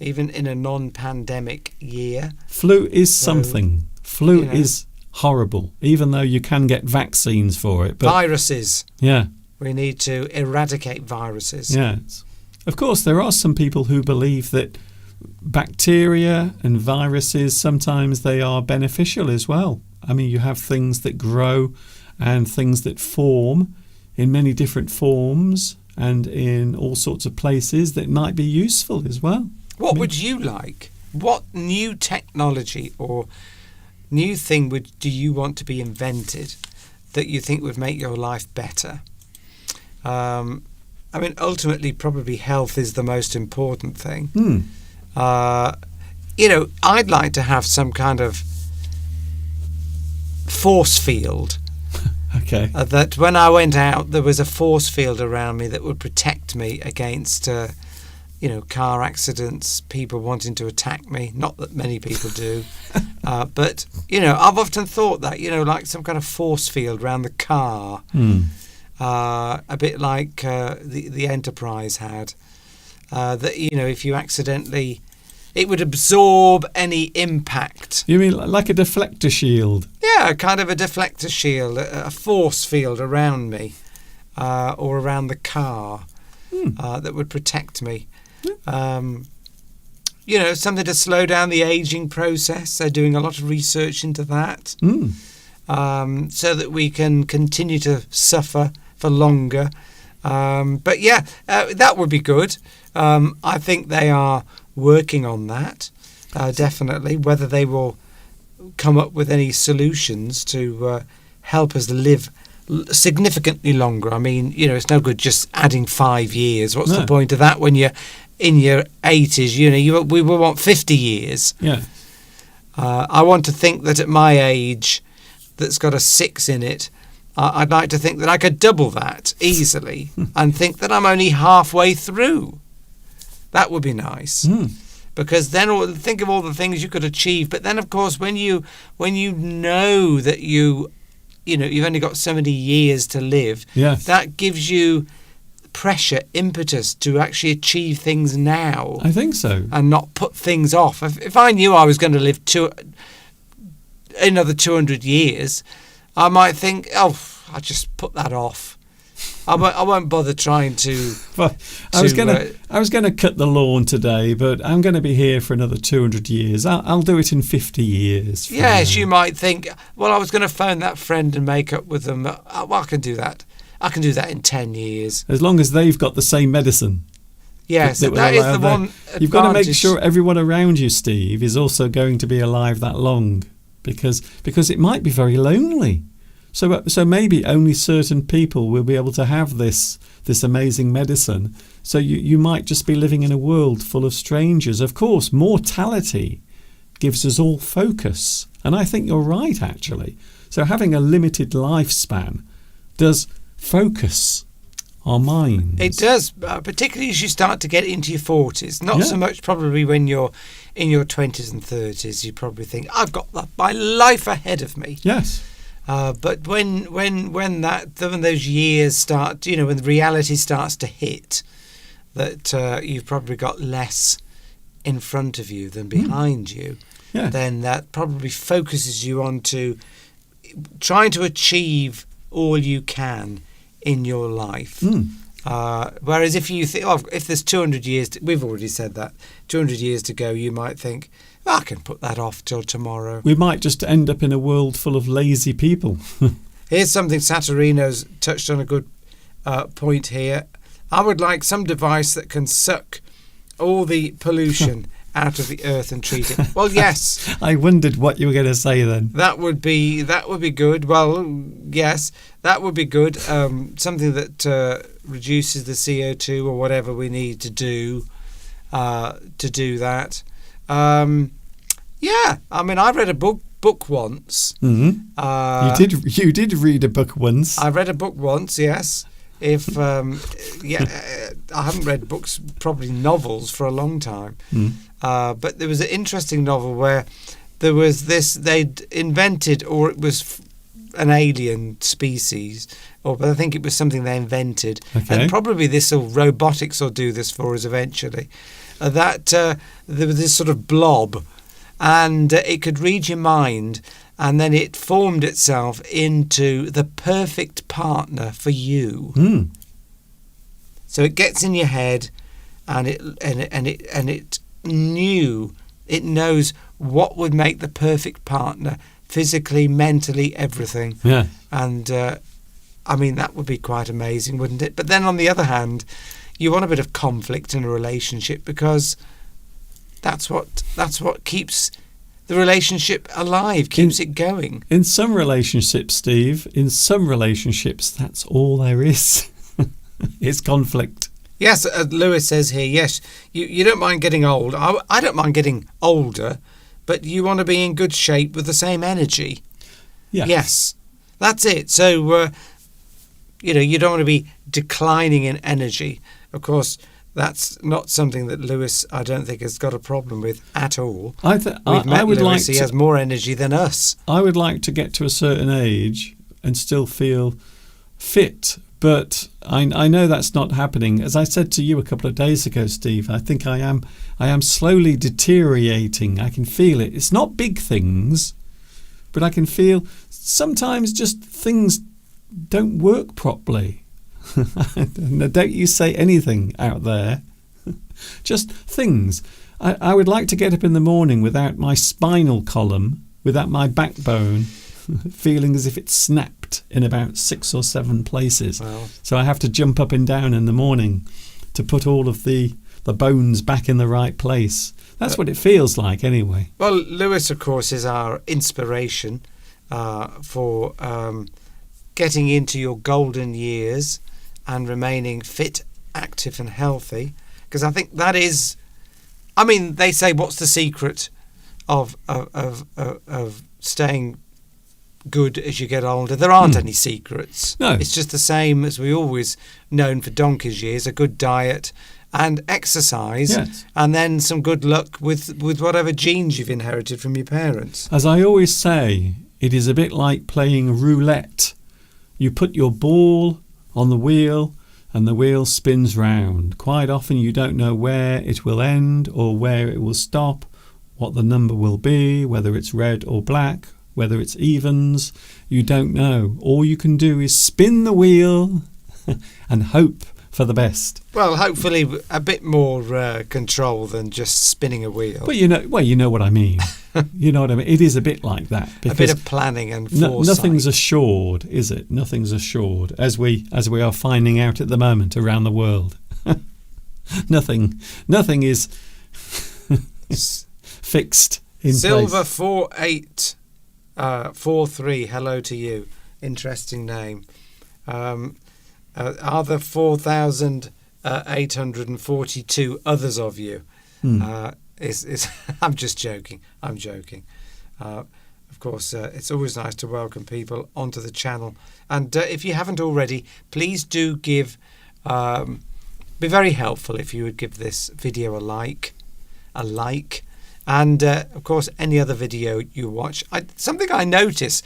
even in a non-pandemic year. Flu is something. Flu is horrible, even though you can get vaccines for it. But viruses. Yeah. We need to eradicate viruses. Yes. Of course, there are some people who believe that bacteria and viruses, sometimes they are beneficial as well. I mean, you have things that grow and things that form in many different forms, and in all sorts of places that might be useful as well. What would you like? What new technology or new thing do you want to be invented that you think would make your life better? I mean, ultimately, probably health is the most important thing. I'd like to have some kind of force field. Okay. That when I went out, there was a force field around me that would protect me against, car accidents, people wanting to attack me. Not that many people do. But, I've often thought that, like some kind of force field around the car. A bit like the Enterprise had. That, if you accidentally... It would absorb any impact. You mean like a deflector shield? Yeah, kind of a deflector shield, a force field around me or around the car that would protect me. Something to slow down the ageing process. They're doing a lot of research into that so that we can continue to suffer for longer. That would be good. I think they are working on that, definitely. Whether they will come up with any solutions to help us live significantly longer. I mean, it's no good just adding 5 years. What's the point of that when you're in your 80s? We will want 50 years. Yeah. I want to think that at my age, that's got a 6 in it, I'd like to think that I could double that easily and think that I'm only halfway through. That would be nice, because then think of all the things you could achieve. But then, of course, when you know that you've only got so many years to live, that gives you pressure, impetus to actually achieve things now. I think so, and not put things off. If I knew I was going to live another 200 years, I might think, I'll just put that off. I won't bother trying to. Well, I was going to cut the lawn today, but I'm going to be here for another 200 years. I'll do it in 50 years. Yes, you might think. Well, I was going to phone that friend and make up with them. Well, I can do that. I can do that in 10 years. As long as they've got the same medicine. Yes, that is the one advantage. You've got to make sure everyone around you, Steve, is also going to be alive that long, because it might be very lonely. So maybe only certain people will be able to have this amazing medicine. So you might just be living in a world full of strangers. Of course, mortality gives us all focus. And I think you're right, actually. So having a limited lifespan does focus our minds. It does, particularly as you start to get into your 40s. Not so much probably when you're in your 20s and 30s. You probably think, I've got my life ahead of me. Yes. But when those years start, when the reality starts to hit, that you've probably got less in front of you than behind you, then that probably focuses you on to trying to achieve all you can in your life. Whereas if you think, if there's 200 years, we've already said that, 200 years to go, you might think, I can put that off till tomorrow. We might just end up in a world full of lazy people. Here's something Saturino's touched on a good point here. I would like some device that can suck all the pollution out of the earth and treat it. Well, yes. I wondered what you were going to say then. That would be good. Well, yes, that would be good. Something that reduces the CO2 or whatever we need to do that. I mean, I read a book once. Mm-hmm. You did read a book once. I read a book once, yes. I haven't read books, probably novels, for a long time. But there was an interesting novel where there was they'd invented, or it was an alien species, but I think it was something they invented. Okay. And probably robotics will do this for us eventually. There was this sort of blob, and it could read your mind, and then it formed itself into the perfect partner for you. So it gets in your head, and it knows what would make the perfect partner, physically, mentally, everything. Yeah. And I mean, that would be quite amazing, wouldn't it? But then on the other hand, you want a bit of conflict in a relationship, because that's what keeps the relationship alive, keeps it going. In some relationships, Steve, that's all there is. It's conflict. Yes, Lewis says here, yes, you don't mind getting old. I don't mind getting older, but you want to be in good shape with the same energy. Yeah. Yes, that's it. So, you don't want to be declining in energy. Of course, that's not something that Lewis, I don't think, has got a problem with at all. We've met Lewis, he has more energy than us. I would like to get to a certain age and still feel fit, but I know that's not happening. As I said to you a couple of days ago, Steve, I think I am slowly deteriorating. I can feel it. It's not big things, but I can feel sometimes just things don't work properly. Don't you say anything out there. Just things. I would like to get up in the morning without my spinal column, without my backbone, feeling as if it's snapped in about 6 or 7 places. Wow. So I have to jump up and down in the morning to put all of the bones back in the right place. That's what it feels like anyway. Well, Lewis, of course, is our inspiration for getting into your golden years and remaining fit, active and healthy. Because I think that is, I mean, they say, what's the secret of staying good as you get older? There aren't any secrets. No. It's just the same as we always known for donkey's years, a good diet and exercise, yes, and then some good luck with whatever genes you've inherited from your parents. As I always say, it is a bit like playing roulette. You put your ball on the wheel and the wheel spins round. Quite often you don't know where it will end or where it will stop, what the number will be, whether it's red or black, whether it's evens. You don't know. All you can do is spin the wheel and hope for the best. Well, hopefully a bit more control than just spinning a wheel. But you know what I mean. You know what I mean? It is a bit like that. A bit of planning and foresight. Nothing's assured, is it? Nothing's assured, as we are finding out at the moment around the world. Nothing is fixed in Silver place. 4843. Hello to you. Interesting name. Are there 4,842 others of you? I'm just joking. I'm joking. Of course, it's always nice to welcome people onto the channel. And if you haven't already, please do give. Be very helpful if you would give this video a like, and of course any other video you watch. Something I notice,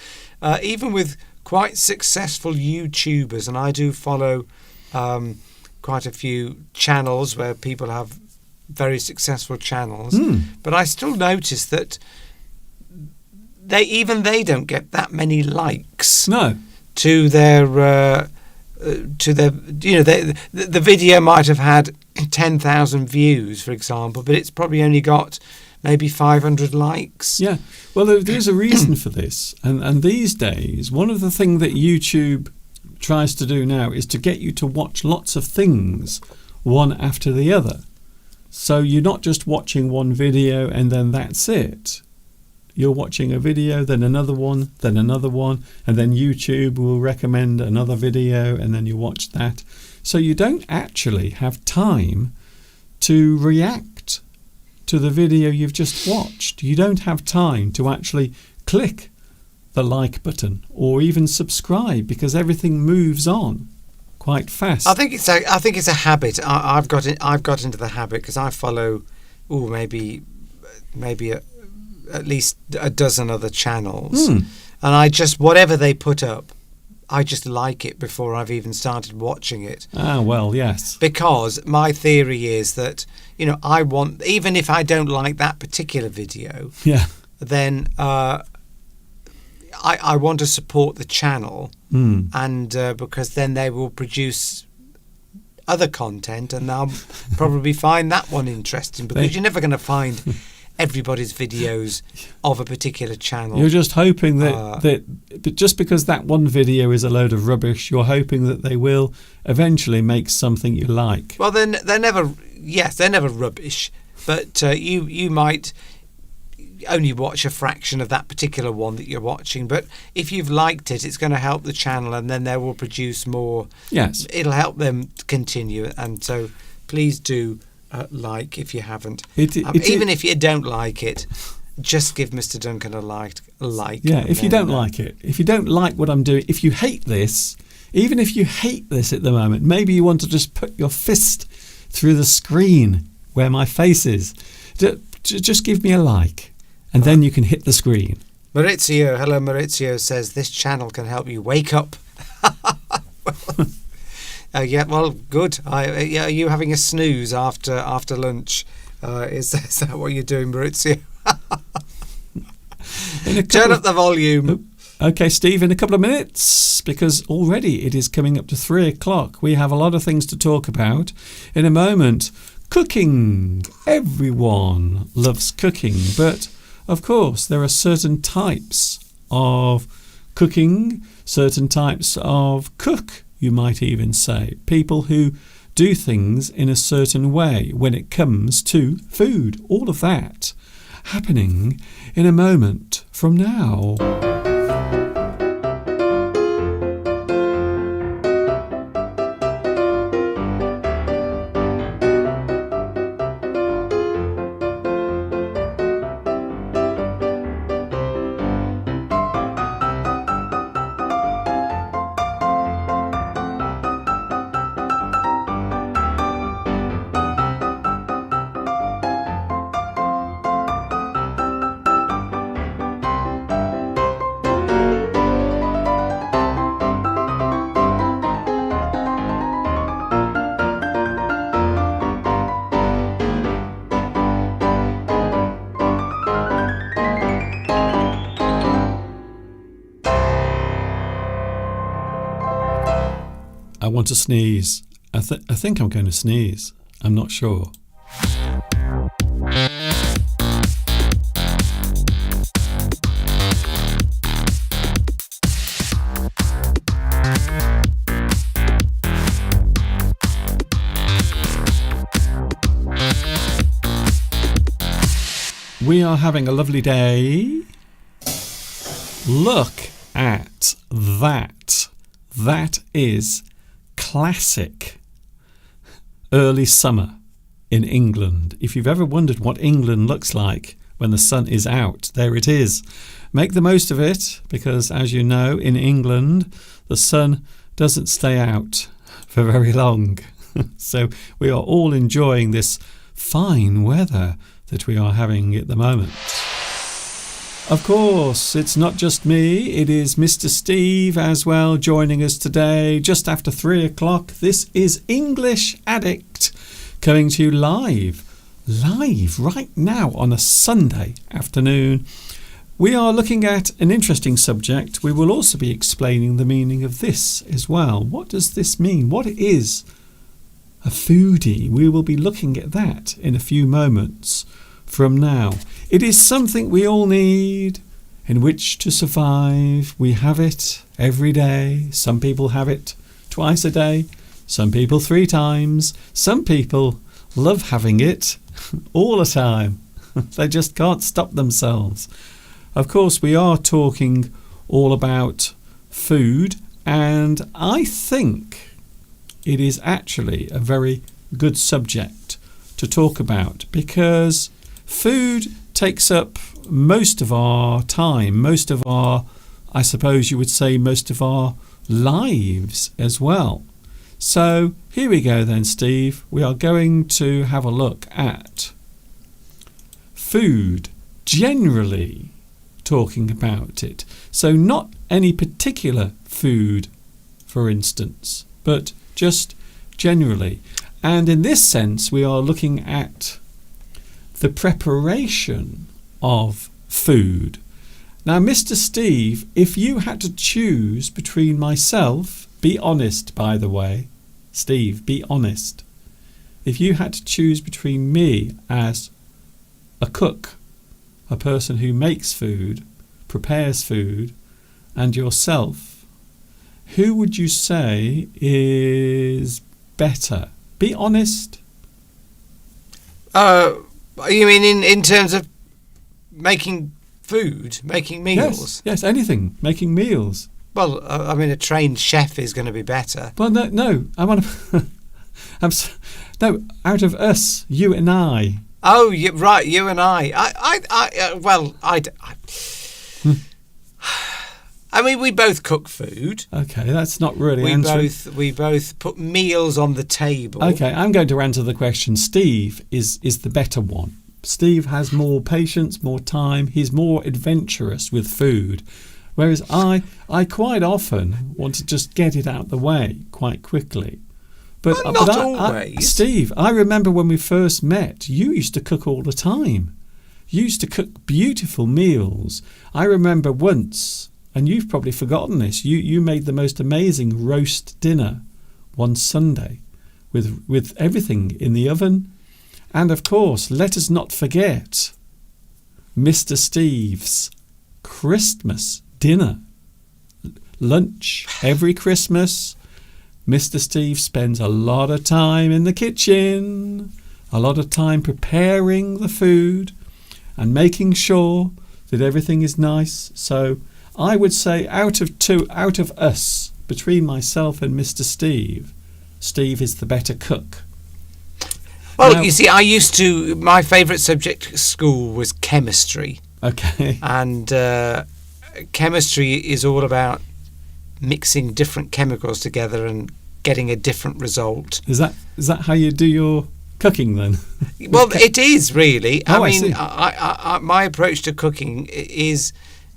even with quite successful YouTubers, and I do follow quite a few channels where people have very successful channels, but I still notice that they don't get that many likes. No. To their the video might have had 10,000 views, for example, but it's probably only got maybe 500 likes. Yeah. Well, there's a reason for this. And these days, one of the things that YouTube tries to do now is to get you to watch lots of things one after the other. So you're not just watching one video and then that's it. You're watching a video, then another one, and then YouTube will recommend another video, and then you watch that. So you don't actually have time to react to the video you've just watched. You don't have time to actually click the like button or even subscribe, because everything moves on quite fast. I think it's a habit. I've got into the habit because I follow maybe at least a dozen other channels, and I just, whatever they put up, I just like it before I've even started watching it. Ah, well, yes. Because my theory is that, I want, even if I don't like that particular video, yeah, then I want to support the channel, and because then they will produce other content, and I'll probably find that one interesting, because you're never going to find everybody's videos of a particular channel. You're just hoping that just because that one video is a load of rubbish, you're hoping that they will eventually make something you like. Well, they're never rubbish, but you might only watch a fraction of that particular one that you're watching. But if you've liked it, it's going to help the channel, and then they will produce more. Yes. It'll help them continue, and so please do like if you haven't. Even if you don't like it, just give Mr. Duncan a like. Yeah, if you don't like it, if you don't like what I'm doing, if you hate this, even if you hate this at the moment, maybe you want to just put your fist through the screen where my face is. Just give me a like. And then you can hit the screen. Hello Maurizio says this channel can help you wake up. Yeah, well, good. Are you having a snooze after lunch? Is that what you're doing, Maurizio? Turn up the volume. Okay, Steve, in a couple of minutes, because already it is coming up to 3 o'clock. We have a lot of things to talk about. In a moment, cooking. Everyone loves cooking, but of course, there are certain types of cooking, certain types of cook, you might even say. People who do things in a certain way when it comes to food. All of that happening in a moment from now. I want to sneeze. I think I'm going to sneeze. I'm not sure. We are having a lovely day. Look at that. That is classic early summer in England. If you've ever wondered what England looks like when the sun is out, there it is. Make the most of it, because as you know, in England the sun doesn't stay out for very long. So we are all enjoying this fine weather that we are having at the moment. Of course, it's not just me, it is Mr. Steve as well joining us today just after 3 o'clock. This is English Addict coming to you live right now on a Sunday afternoon. We are looking at an interesting subject. We will also be explaining the meaning of this as well. What does this mean? What is a foodie? We will be looking at that in a few moments from now. It is something we all need in which to survive. We have it every day. Some people have it twice a day. Some people 3 times. Some people love having it all the time. They just can't stop themselves. Of course, we are talking all about food, and I think it is actually a very good subject to talk about, because food takes up most of our time, most of our, I suppose you would say, most of our lives as well. So here we go then, Steve. We are going to have a look at food, generally talking about it. So not any particular food, for instance, but just generally. And in this sense, we are looking at the preparation of food. Now, Mr. Steve, if you had to choose between myself, be honest, by the way, Steve, be honest. If you had to choose between me as a cook a person who makes food, prepares food, and yourself, who would you say is better? Be honest. You mean in terms of making food, making meals? Yes, anything. Making meals. Well, I mean, a trained chef is going to be better. Well, no. I want to. No, out of us, you and I. Oh, right, you and I. I mean, we both cook food. Okay, that's not really answering. We both put meals on the table. Okay, I'm going to answer the question. Steve is the better one. Steve has more patience, more time. He's more adventurous with food. Whereas I quite often want to just get it out the way quite quickly. But not always. Steve, I remember when we first met, you used to cook all the time. You used to cook beautiful meals. I remember once, and you've probably forgotten this, you made the most amazing roast dinner one Sunday with everything in the oven. And of course, let us not forget Mr. Steve's Christmas dinner. Lunch every Christmas. Mr. Steve spends a lot of time in the kitchen, a lot of time preparing the food and making sure that everything is nice. So I would say out of us, between myself and Mr. Steve, Steve is the better cook. Well, now, you see, my favourite subject at school was chemistry. Okay. And chemistry is all about mixing different chemicals together and getting a different result. Is that how you do your cooking then? Well, it is really. I see. My approach to cooking is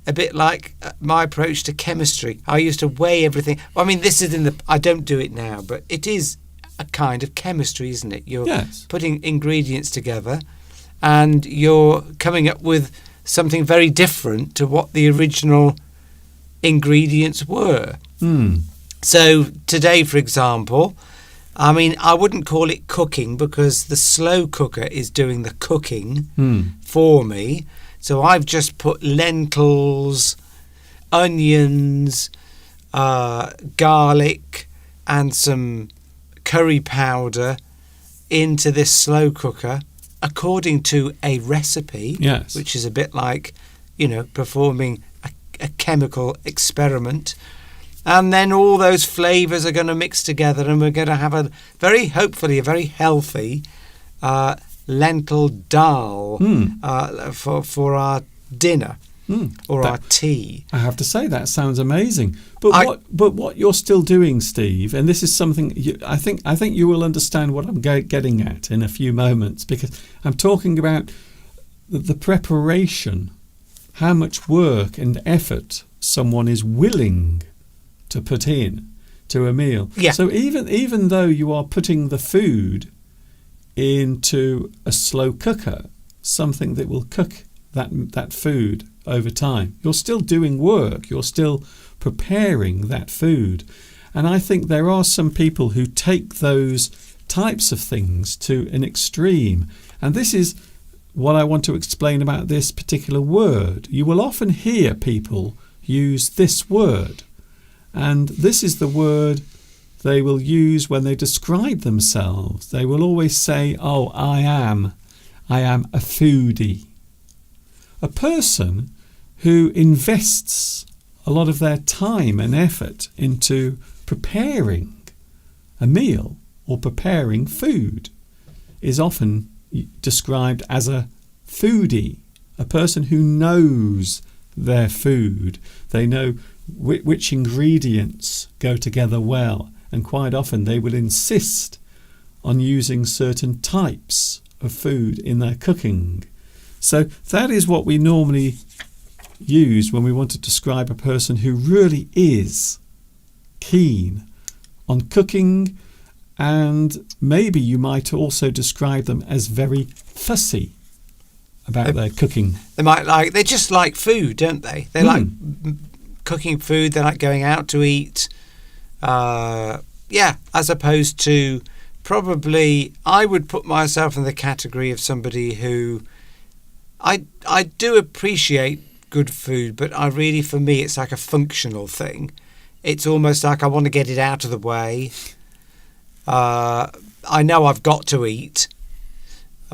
a bit like my approach to chemistry. I used to weigh everything. I mean, this is I don't do it now, but it is a kind of chemistry, isn't it? You're putting ingredients together and you're coming up with something very different to what the original ingredients were. So today, for example, I mean, I wouldn't call it cooking because the slow cooker is doing the cooking for me. So I've just put lentils, onions, garlic and some curry powder into this slow cooker according to a recipe, which is a bit like, performing a chemical experiment. And then all those flavours are going to mix together and we're going to have hopefully a very healthy lentil dal for our dinner or our tea. I have to say that sounds amazing. But what you're still doing, Steve, and this is something I think you will understand what I'm getting at in a few moments, because I'm talking about the preparation, how much work and effort someone is willing to put in to a meal. Yeah. So even though you are putting the food into a slow cooker, something that will cook that food over time, you're still doing work, you're still preparing that food. And I think there are some people who take those types of things to an extreme. And this is what I want to explain about this particular word. You will often hear people use this word. And this is the word they will use when they describe themselves. They will always say, "Oh, I am a foodie." A person who invests a lot of their time and effort into preparing a meal or preparing food is often described as a foodie, a person who knows their food. They know which ingredients go together well, and quite often they will insist on using certain types of food in their cooking. So that is what we normally use when we want to describe a person who really is keen on cooking, and maybe you might also describe them as very fussy about their cooking. They just like food, don't they? They like cooking food, they like going out to eat. As opposed to probably I would put myself in the category of somebody who I do appreciate good food, but for me, it's like a functional thing. It's almost like I want to get it out of the way. I know I've got to eat,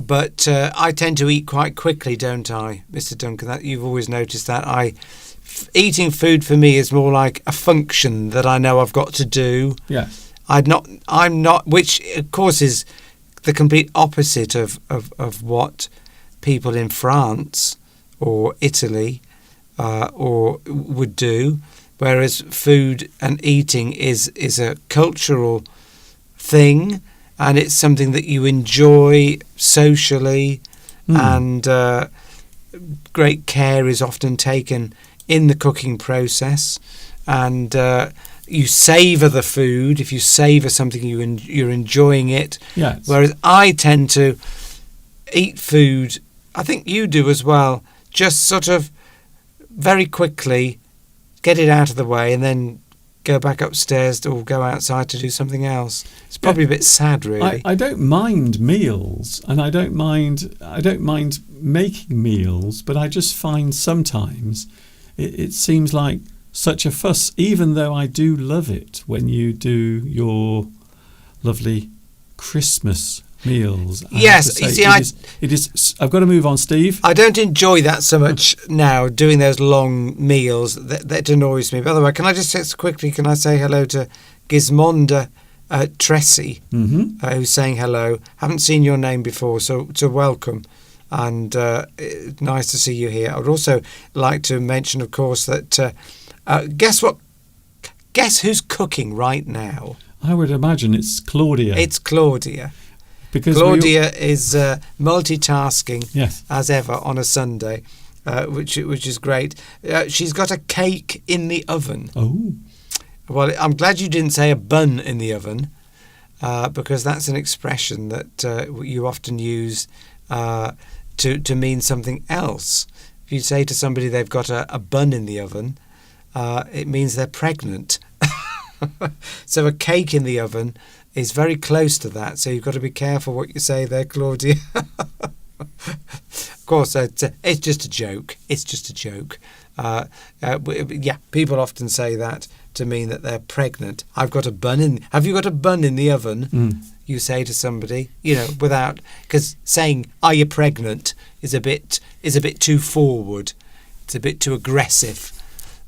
but I tend to eat quite quickly, don't I, Mr. Duncan? That you've always noticed that. Eating food for me is more like a function that I know I've got to do. Yes. I'm not, which of course is the complete opposite of what people in France or Italy or would do, whereas food and eating is a cultural thing, and it's something that you enjoy socially, and great care is often taken in the cooking process, and you savour the food. If you savour something, you're enjoying it. Yes. Whereas I tend to eat food, I think you do as well, just sort of very quickly, get it out of the way, and then go back upstairs or go outside to do something else. It's probably a bit sad, really. I don't mind meals, and I don't mind making meals, but I just find sometimes it seems like such a fuss, even though I do love it when you do your lovely Christmas meals. Yes, you see, it is. I've got to move on, Steve. I don't enjoy that so much now, doing those long meals. That annoys me. By the way, can I just quickly, can I say hello to Gizmonda Tressy, who's saying hello. Haven't seen your name before, so welcome. And nice to see you here. I would also like to mention, of course, that guess what? Guess who's cooking right now? I would imagine it's Claudia. It's Claudia. Because Claudia is multitasking, yes, as ever on a Sunday, which is great. She's got a cake in the oven. Oh. Well, I'm glad you didn't say a bun in the oven, because that's an expression that you often use to mean something else. If you say to somebody they've got a bun in the oven, it means they're pregnant. So a cake in the oven is very close to that, so you've got to be careful what you say there, Claudia. Of course, it's just a joke. It's just a joke. Yeah, people often say that to mean that they're pregnant. Have you got a bun in the oven? You say to somebody, without, because saying "Are you pregnant?" is a bit too forward. It's a bit too aggressive.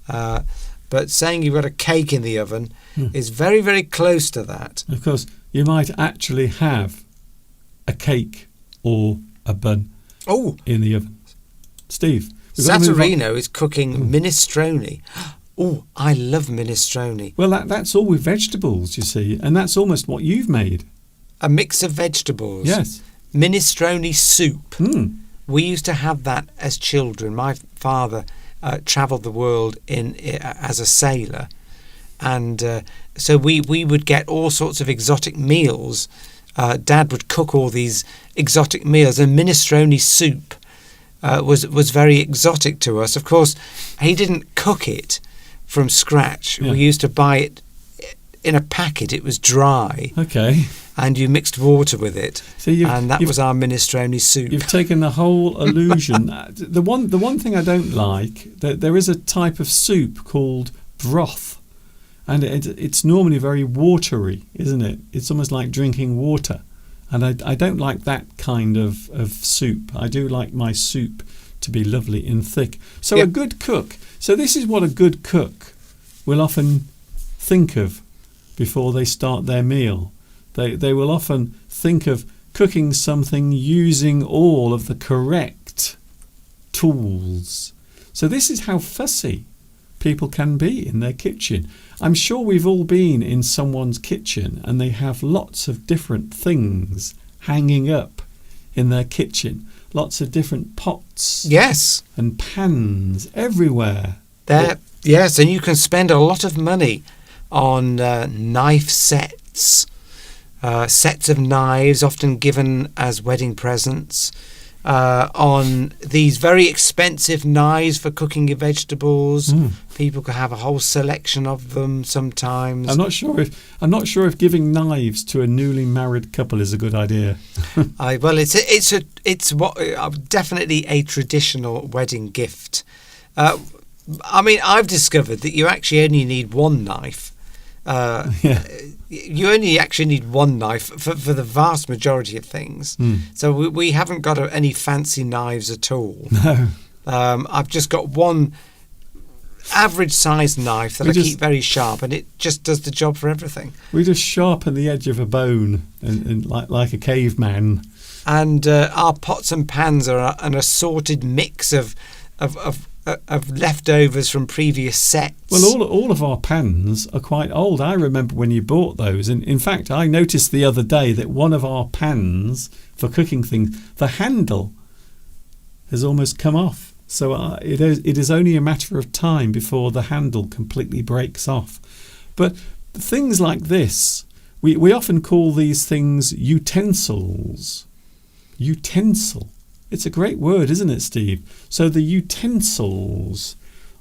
But saying you've got a cake in the oven is very, very close to that. Of course, you might actually have a cake or a bun in the oven. Steve, Saturino is cooking minestrone. Oh, I love minestrone. Well, that's all with vegetables, you see, and that's almost what you've made. A mix of vegetables. Yes. Minestrone soup. We used to have that as children. My father travelled the world as a sailor, and so we would get all sorts of exotic meals. Dad would cook all these exotic meals, and minestrone soup was very exotic to us. Of course, he didn't cook it from scratch. Yeah. We used to buy it in a packet. It was dry. Okay. And you mixed water with it, and that was our minestrone soup. You've taken the whole illusion. The one thing I don't like, that there is a type of soup called broth, and it's normally very watery, isn't it? It's almost like drinking water, and I don't like that kind of soup. I do like my soup to be lovely and thick. So Yep. A good cook. So this is what a good cook will often think of before they start their meal. They will often think of cooking something using all of the correct tools. So this is how fussy people can be in their kitchen. I'm sure we've all been in someone's kitchen and they have lots of different things hanging up in their kitchen. Lots of different pots. Yes. And pans everywhere. Yes, and you can spend a lot of money on knife sets. Sets of knives often given as wedding presents, on these very expensive knives for cooking your vegetables. People can have a whole selection of them sometimes. I'm not sure if giving knives to a newly married couple is a good idea. Well, it's definitely a traditional wedding gift. I mean, I've discovered that you actually only need one knife. You only actually need one knife for the vast majority of things. So we haven't got any fancy knives at all. No. I've just got one average sized knife that I keep very sharp, and it just does the job for everything. We just sharpen the edge of a bone and like a caveman. And our pots and pans are an assorted mix of leftovers from previous sets. Well, all of our pans are quite old. I remember when you bought those. And in fact, I noticed the other day that one of our pans for cooking things, the handle has almost come off. So it is only a matter of time before the handle completely breaks off. But things like this, we often call these things utensils. Utensil. It's a great word, isn't it, Steve? So the utensils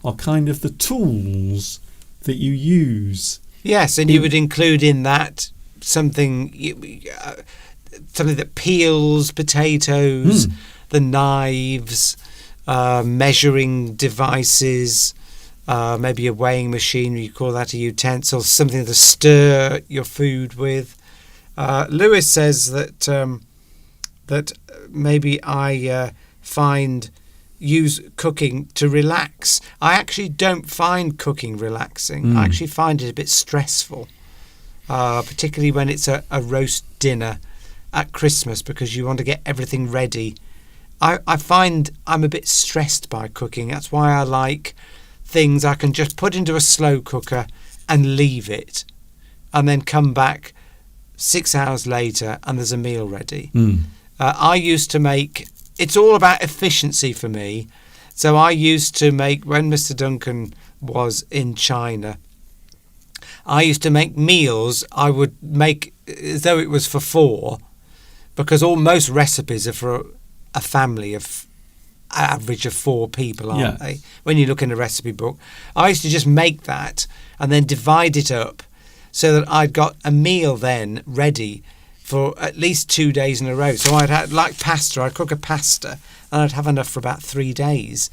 are kind of the tools that you use. Yes, and you would include in that something that peels potatoes, the knives, measuring devices, maybe a weighing machine, you call that a utensil, something to stir your food with. Lewis says that maybe I use cooking to relax. I actually don't find cooking relaxing. I actually find it a bit stressful, particularly when it's a roast dinner at Christmas, because you want to get everything ready. I find I'm a bit stressed by cooking. That's why I like things I can just put into a slow cooker and leave it, and then come back 6 hours later and there's a meal ready. I used to make, it's all about efficiency for me. So I used to make, when Mr. Duncan was in China, I used to make meals. I would make as though it was for four, because most recipes are for a family of average of 4 people, aren't they? When you look in a recipe book, I used to just make that and then divide it up so that I'd got a meal then ready for at least 2 days in a row. So I'd have, like pasta, I'd cook a pasta and I'd have enough for about 3 days.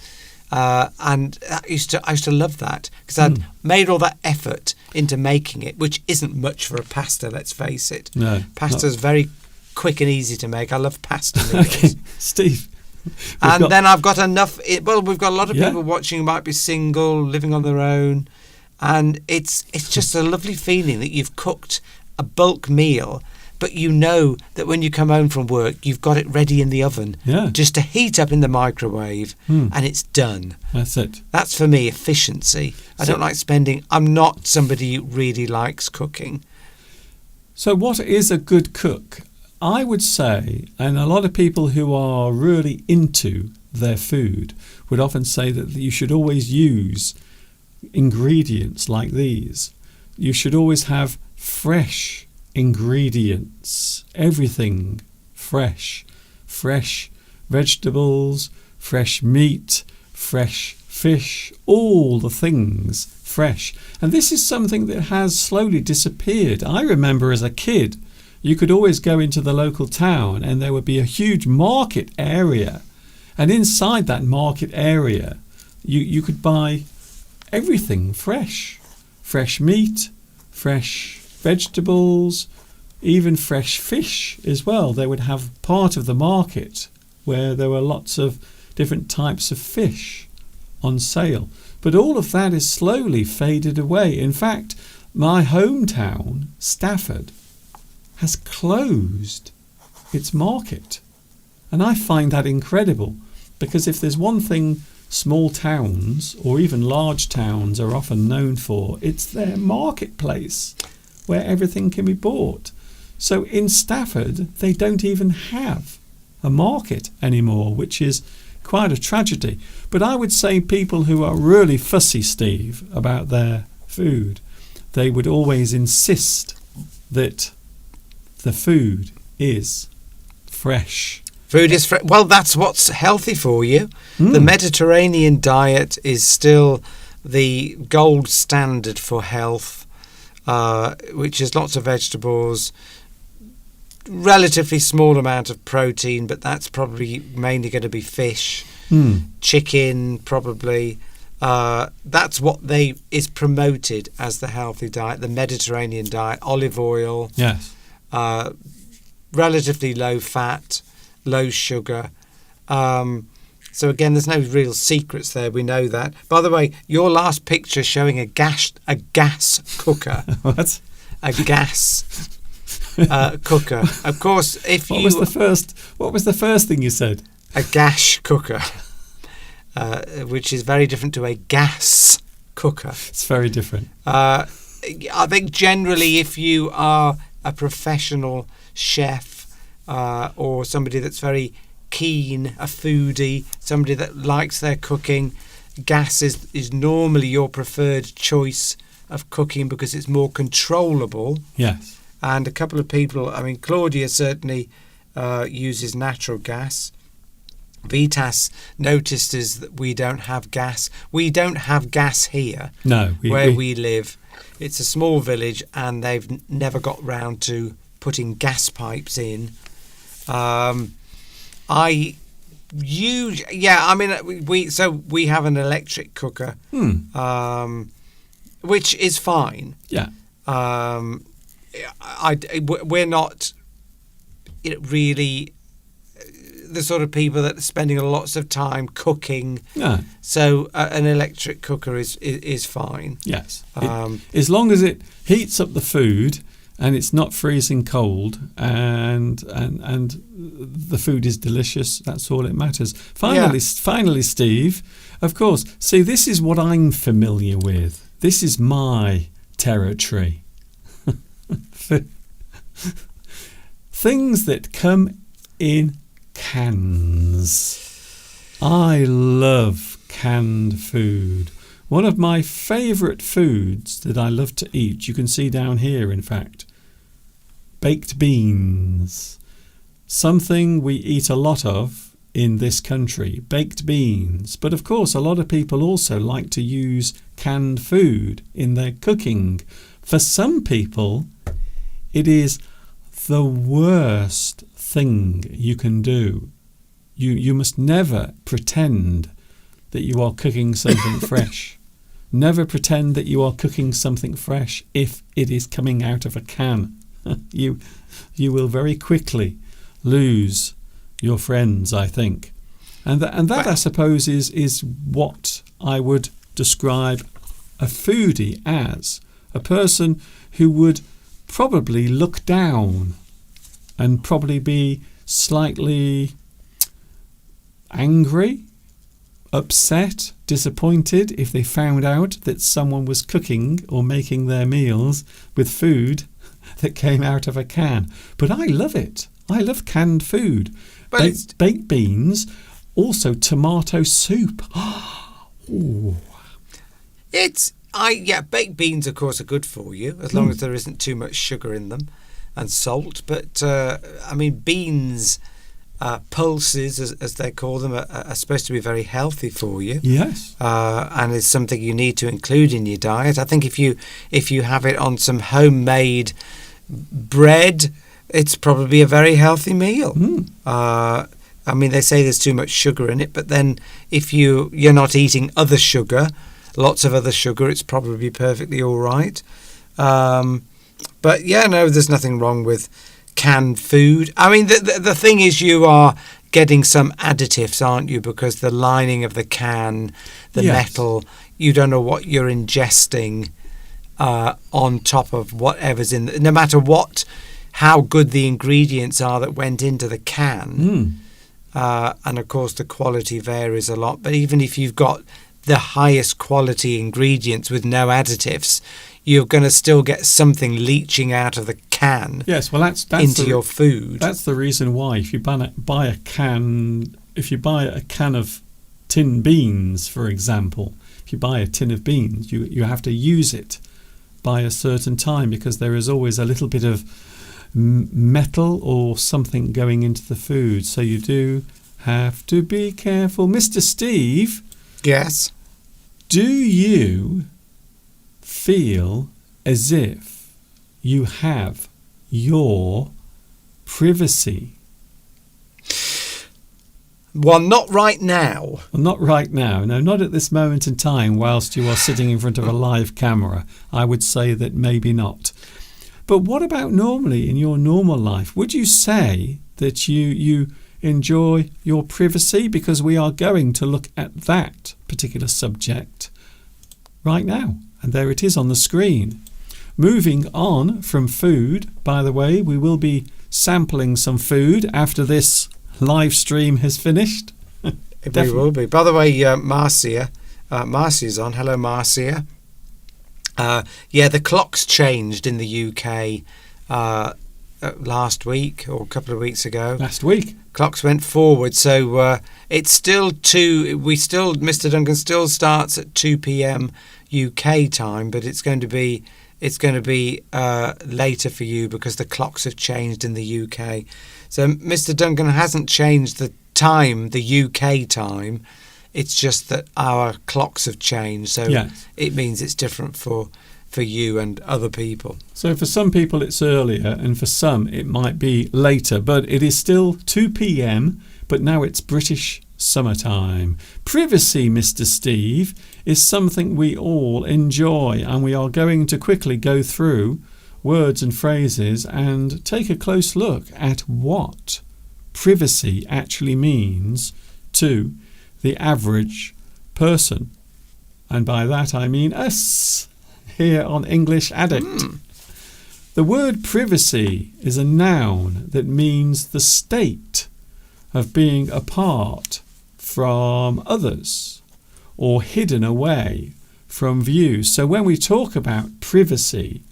And I used to love that, because I'd made all that effort into making it, which isn't much for a pasta, let's face it. No. Pasta's very quick and easy to make. I love pasta meals. Okay, Steve. Then I've got enough. We've got a lot of people watching who might be single, living on their own. And it's just a lovely feeling that you've cooked a bulk meal, but you know that when you come home from work, you've got it ready in the oven, just to heat up in the microwave, and it's done. That's it. That's for me efficiency. I don't like spending. I'm not somebody who really likes cooking. So what is a good cook? I would say, and a lot of people who are really into their food would often say that you should always use ingredients like these. You should always have fresh ingredients, everything fresh vegetables, fresh meat, fresh fish, all the things fresh. And this is something that has slowly disappeared. I remember as a kid, you could always go into the local town and there would be a huge market area, and inside that market area you could buy everything fresh meat, fresh vegetables, even fresh fish as well. They would have part of the market where there were lots of different types of fish on sale. But all of that is slowly faded away. In fact, my hometown, Stafford, has closed its market. And I find that incredible, because if there's one thing small towns or even large towns are often known for, it's their marketplace where everything can be bought. So in Stafford, they don't even have a market anymore, which is quite a tragedy. But I would say people who are really fussy, Steve, about their food, they would always insist that the food is fresh. Food is well. That's what's healthy for you. The Mediterranean diet is still the gold standard for health, which is lots of vegetables, relatively small amount of protein, but that's probably mainly going to be fish, chicken, probably. That's what is promoted as the healthy diet, the Mediterranean diet. Olive oil, Yes. Relatively low fat, low sugar. So again, there's no real secrets there. We know that. By the way, your last picture showing a gas cooker, What? a gas cooker. Of course, if What you was the first thing you said? a gas cooker, which is very different to a gas cooker. It's very different. I think generally, if you are a professional chef or somebody that's very keen, a foodie, somebody that likes their cooking, gas is normally your preferred choice of cooking because it's more controllable. Yes. And a couple of people, I mean, Claudia certainly uses natural gas. Vitas noticed is that we don't have gas. We don't have gas here No. where we live. It's a small village and they've never got round to putting gas pipes in. We have an electric cooker, which is fine. Yeah. We're not really the sort of people that are spending lots of time cooking. No. So an electric cooker is fine. Yes. As long as it heats up the food and it's not freezing cold and the food is delicious, that's all it matters. Finally, Steve, of course, see, this is what I'm familiar with. This is my territory. Things that come in cans. I love canned food. One of my favourite foods that I love to eat, you can see down here, in fact, baked beans. Something we eat a lot of in this country, baked beans. But of course, a lot of people also like to use canned food in their cooking. For some people, it is the worst thing you can do. You must never pretend that you are cooking something fresh. Never pretend that you are cooking something fresh if it is coming out of a can. You will very quickly lose your friends, I think. And that I suppose is what I would describe a foodie as. A person who would probably look down and probably be slightly angry, upset, disappointed if they found out that someone was cooking or making their meals with food that came out of a can. But I love it. I love canned food. Baked beans, also tomato soup. Ooh. Baked beans, of course, are good for you as long as there isn't too much sugar in them and salt. But beans, pulses, as they call them, are supposed to be very healthy for you. Yes. And it's something you need to include in your diet. I think if you have it on some homemade bread, it's probably a very healthy meal. They say there's too much sugar in it, but then if you're not eating other sugar, lots of other sugar, it's probably perfectly all right. There's nothing wrong with canned food. I mean, the thing is, you are getting some additives, aren't you? Because the lining of the can, the metal, you don't know what you're ingesting on top of whatever's in. No matter how good the ingredients are that went into the can, and of course the quality varies a lot. But even if you've got the highest quality ingredients with no additives, you're going to still get something leaching out of the can. Yes, well, that's into your food. That's the reason why if you buy a can of tin beans, for example, if you buy a tin of beans, you have to use it by a certain time because there is always a little bit of metal or something going into the food. So you do have to be careful. Mr. Steve, Yes. do you feel as if you have your privacy? Well, not right now. Well, not right now. No, not at this moment in time whilst you are sitting in front of a live camera. I would say that maybe not. But what about normally in your normal life? Would you say that you enjoy your privacy? Because we are going to look at that particular subject right now. And there it is on the screen. Moving on from food, by the way, we will be sampling some food after this live stream has finished. We will be. By the way, Marcia's on. Hello, Marcia. The clocks changed in the UK last week or a couple of weeks ago. Last week. Clocks went forward, so it's still Mr. Duncan still starts at 2 p.m. UK time, but it's going to be later for you because the clocks have changed in the UK. So Mr. Duncan hasn't changed the time, the UK time. It's just that our clocks have changed, so yes. It means it's different for you and other people. So for some people it's earlier and for some it might be later, but it is still 2 p.m, but now it's British summertime. Privacy, Mr. Steve, is something we all enjoy, and we are going to quickly go through words and phrases and take a close look at what privacy actually means to the average person. And by that I mean us here on English Addict. The word privacy is a noun that means the state of being apart from others or hidden away from view. So when we talk about privacy,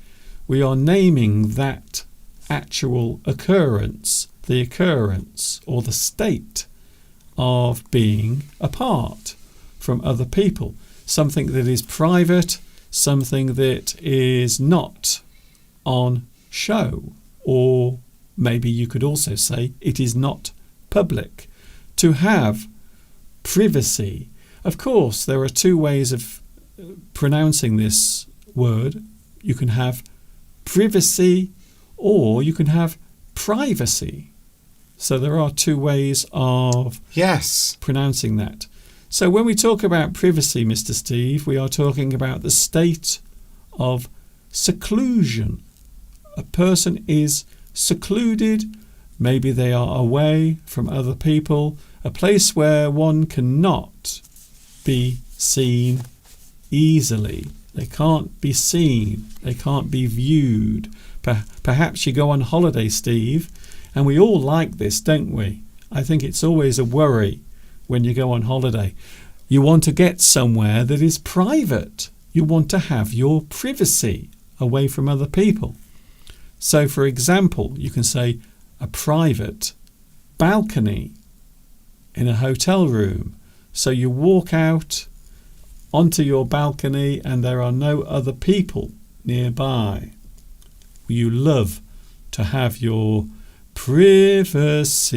we are naming that actual occurrence, the occurrence or the state of being apart from other people. Something that is private, something that is not on show, or maybe you could also say it is not public. To have privacy. Of course, there are two ways of pronouncing this word. You can have privacy or you can have privacy. So there are two ways of pronouncing that. So when we talk about privacy, Mr. Steve, we are talking about the state of seclusion. A person is secluded, maybe they are away from other people, a place where one cannot be seen easily. They can't be seen, they can't be viewed. Perhaps you go on holiday, Steve, and we all like this, don't we? I think it's always a worry when you go on holiday. You want to get somewhere that is private. You want to have your privacy away from other people. So, for example, you can say a private balcony in a hotel room. So you walk out onto your balcony and there are no other people nearby. You love to have your privacy.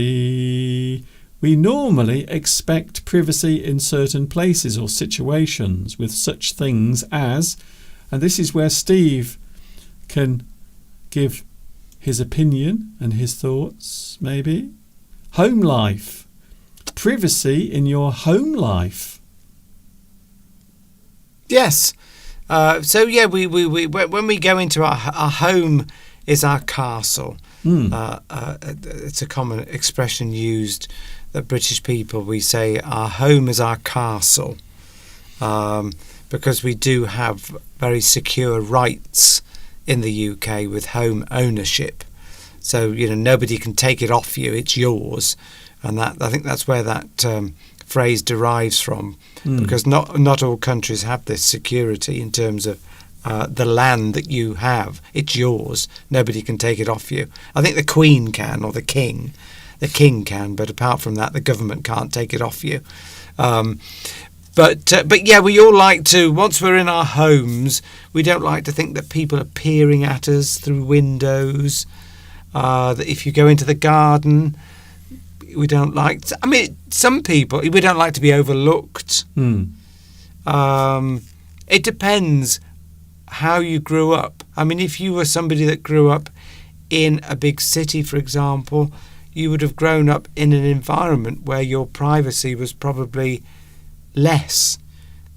We normally expect privacy in certain places or situations with such things as, and this is where Steve can give his opinion and his thoughts, maybe. Home life. Privacy in your home life. Yes. We when we go into our home is our castle. It's a common expression used that British people, we say our home is our castle, because we do have very secure rights in the UK with home ownership. So nobody can take it off you; it's yours, and that I think that's where that phrase derives from, because not all countries have this security in terms of the land that you have. It's yours. Nobody can take it off you. I think the Queen can, or the King. The King can, but apart from that, the government can't take it off you. But we all like to, once we're in our homes, we don't like to think that people are peering at us through windows. That if you go into the garden, we don't like. Some people, we don't like to be overlooked. It depends how you grew up. If you were somebody that grew up in a big city, for example, you would have grown up in an environment where your privacy was probably less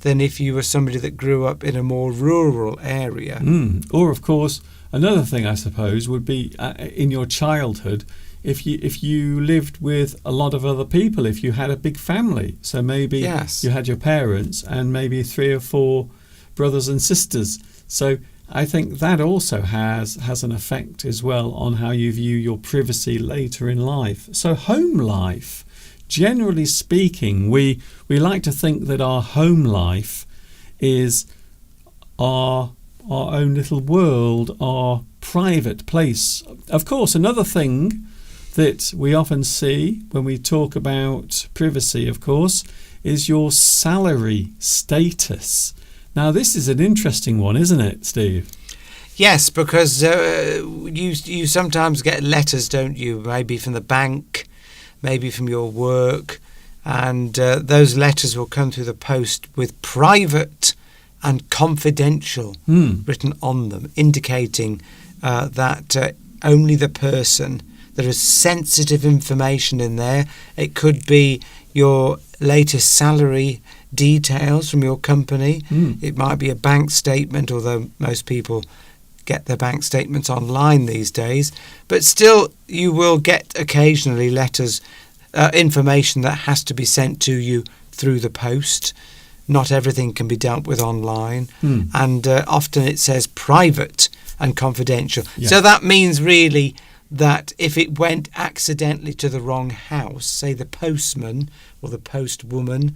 than if you were somebody that grew up in a more rural area. Or, of course, another thing I suppose would be in your childhood, if you lived with a lot of other people, if you had a big family. So maybe you had your parents and maybe 3 or 4 brothers and sisters. So I think that also has an effect as well on how you view your privacy later in life. So home life, generally speaking, we like to think that our home life is our own little world, our private place. Of course, another thing that we often see when we talk about privacy, of course, is your salary status. Now, this is an interesting one, isn't it, Steve? Yes, because you sometimes get letters, don't you? Maybe from the bank, maybe from your work, and those letters will come through the post with private and confidential written on them, indicating that only the person. There is sensitive information in there. It could be your latest salary details from your company. It might be a bank statement, although most people get their bank statements online these days. But still, you will get occasionally letters, information that has to be sent to you through the post. Not everything can be dealt with online. And often it says private and confidential. Yeah. So that means really that if it went accidentally to the wrong house, say the postman or the postwoman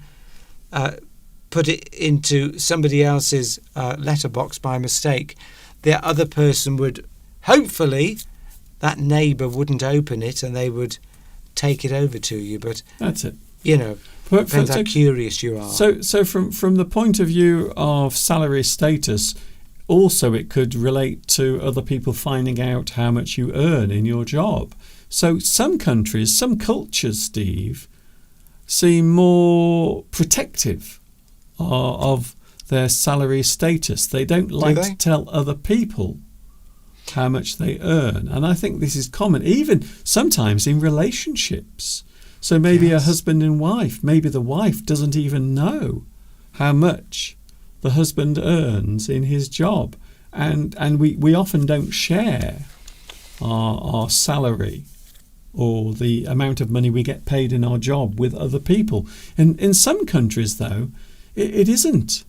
put it into somebody else's letterbox by mistake, the other person would, hopefully, that neighbour wouldn't open it and they would take it over to you. But that's it. Depends how curious you are. So from the point of view of salary status, also it could relate to other people finding out how much you earn in your job. So some countries, some cultures, Steve, seem more protective of their salary status. They don't like to tell other people how much they earn. And I think this is common, even sometimes in relationships. So maybe a husband and wife, maybe the wife doesn't even know how much the husband earns in his job. And we often don't share our salary or the amount of money we get paid in our job with other people. And in some countries, though, it isn't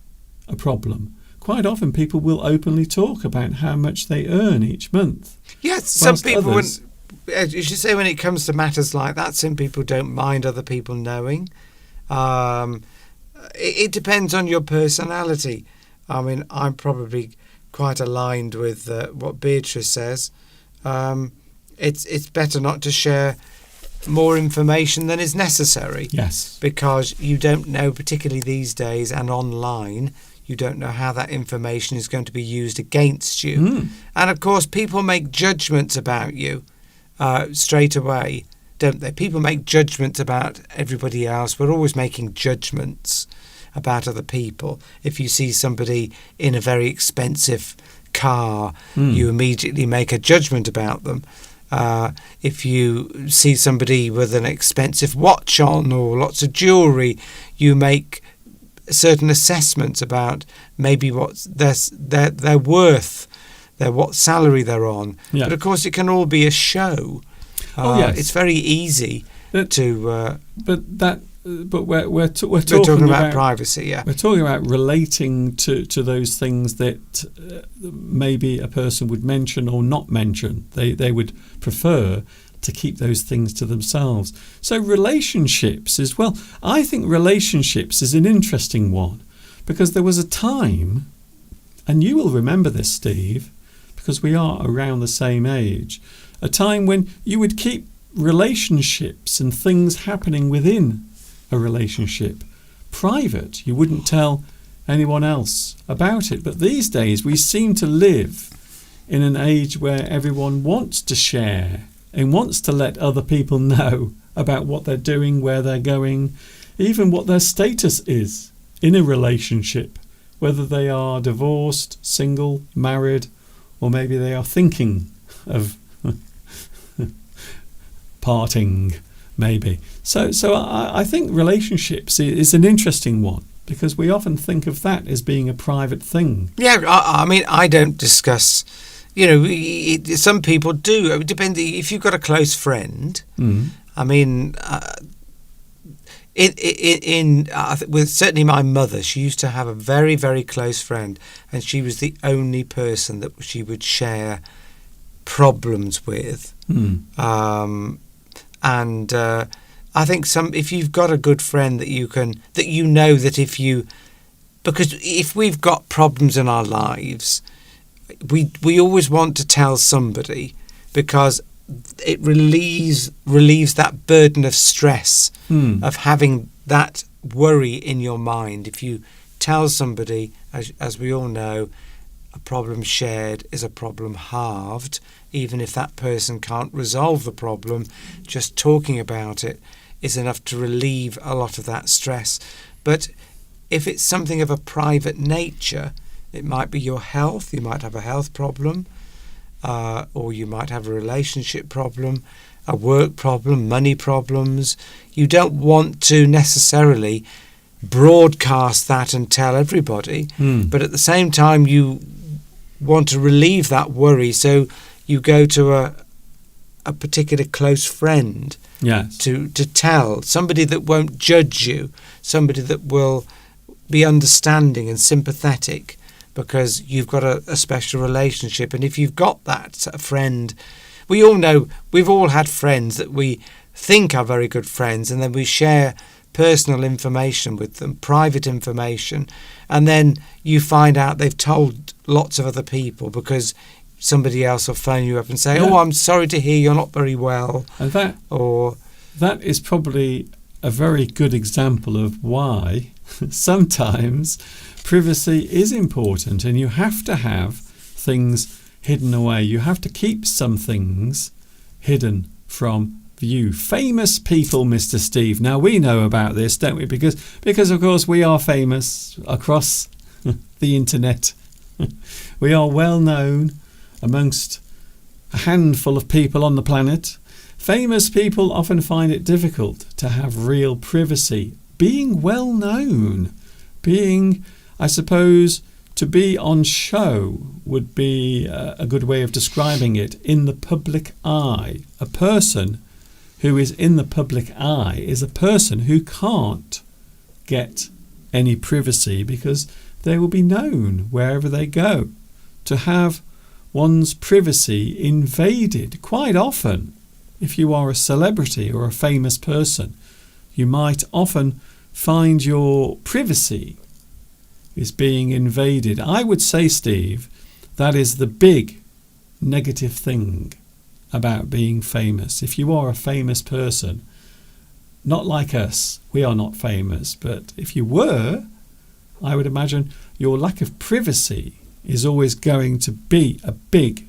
a problem. Quite often people will openly talk about how much they earn each month. Yes, some people, as you say, when it comes to matters like that, some people don't mind other people knowing. It depends on your personality. I'm probably quite aligned with what Beatrice says. It's better not to share more information than is necessary. Yes. Because you don't know, particularly these days and online, you don't know how that information is going to be used against you. And of course, people make judgments about you straight away, don't they? People make judgments about everybody else. We're always making judgments about other people. If you see somebody in a very expensive car, you immediately make a judgment about them. If you see somebody with an expensive watch on or lots of jewellery, you make certain assessments about maybe what their worth, what salary they're on. Yeah. But of course, it can all be a show. Yes. It's very easy to. But we're talking about privacy. Yeah, we're talking about relating to those things that maybe a person would mention or not mention. They would prefer to keep those things to themselves. So relationships as well. I think relationships is an interesting one because there was a time, and you will remember this, Steve, because we are around the same age, a time when you would keep relationships and things happening within a relationship private. You wouldn't tell anyone else about it. But these days we seem to live in an age where everyone wants to share and wants to let other people know about what they're doing, where they're going, even what their status is in a relationship, whether they are divorced, single, married, or maybe they are thinking of parting, maybe. So I think relationships is an interesting one, because we often think of that as being a private thing. Yeah, I mean, I don't discuss, some people do. It depends if you've got a close friend. I mean, with certainly my mother, she used to have a very, very close friend, and she was the only person that she would share problems with. And I think if you've got a good friend because if we've got problems in our lives, we always want to tell somebody, because it relieves that burden of stress of having that worry in your mind. If you tell somebody, as we all know, a problem shared is a problem halved. Even if that person can't resolve the problem, just talking about it is enough to relieve a lot of that stress. But if it's something of a private nature, it might be your health. You might have a health problem, or you might have a relationship problem, a work problem, money problems. You don't want to necessarily broadcast that and tell everybody, but at the same time you want to relieve that worry, so you go to a particular close friend. Yes. To tell somebody that won't judge you, somebody that will be understanding and sympathetic, because you've got a special relationship. And if you've got that friend, we all know, we've all had friends that we think are very good friends, and then we share personal information with them, private information, and then you find out they've told lots of other people, because somebody else will phone you up and say, "Oh, I'm sorry to hear you're not very well." And that is probably a very good example of why sometimes privacy is important, and you have to have things hidden away. You have to keep some things hidden from view. Famous people, Mr. Steve. Now, we know about this, don't we? Because of course we are famous across the internet. We are well known amongst a handful of people on the planet. Famous people often find it difficult to have real privacy. Being well known, I suppose, to be on show would be a good way of describing it, in the public eye. A person who is in the public eye is a person who can't get any privacy, because they will be known wherever they go. To have one's privacy invaded, quite often, if you are a celebrity or a famous person, you might often find your privacy is being invaded. I would say, Steve, that is the big negative thing about being famous. If you are a famous person, not like us, we are not famous, but if you were, I would imagine your lack of privacy is always going to be a big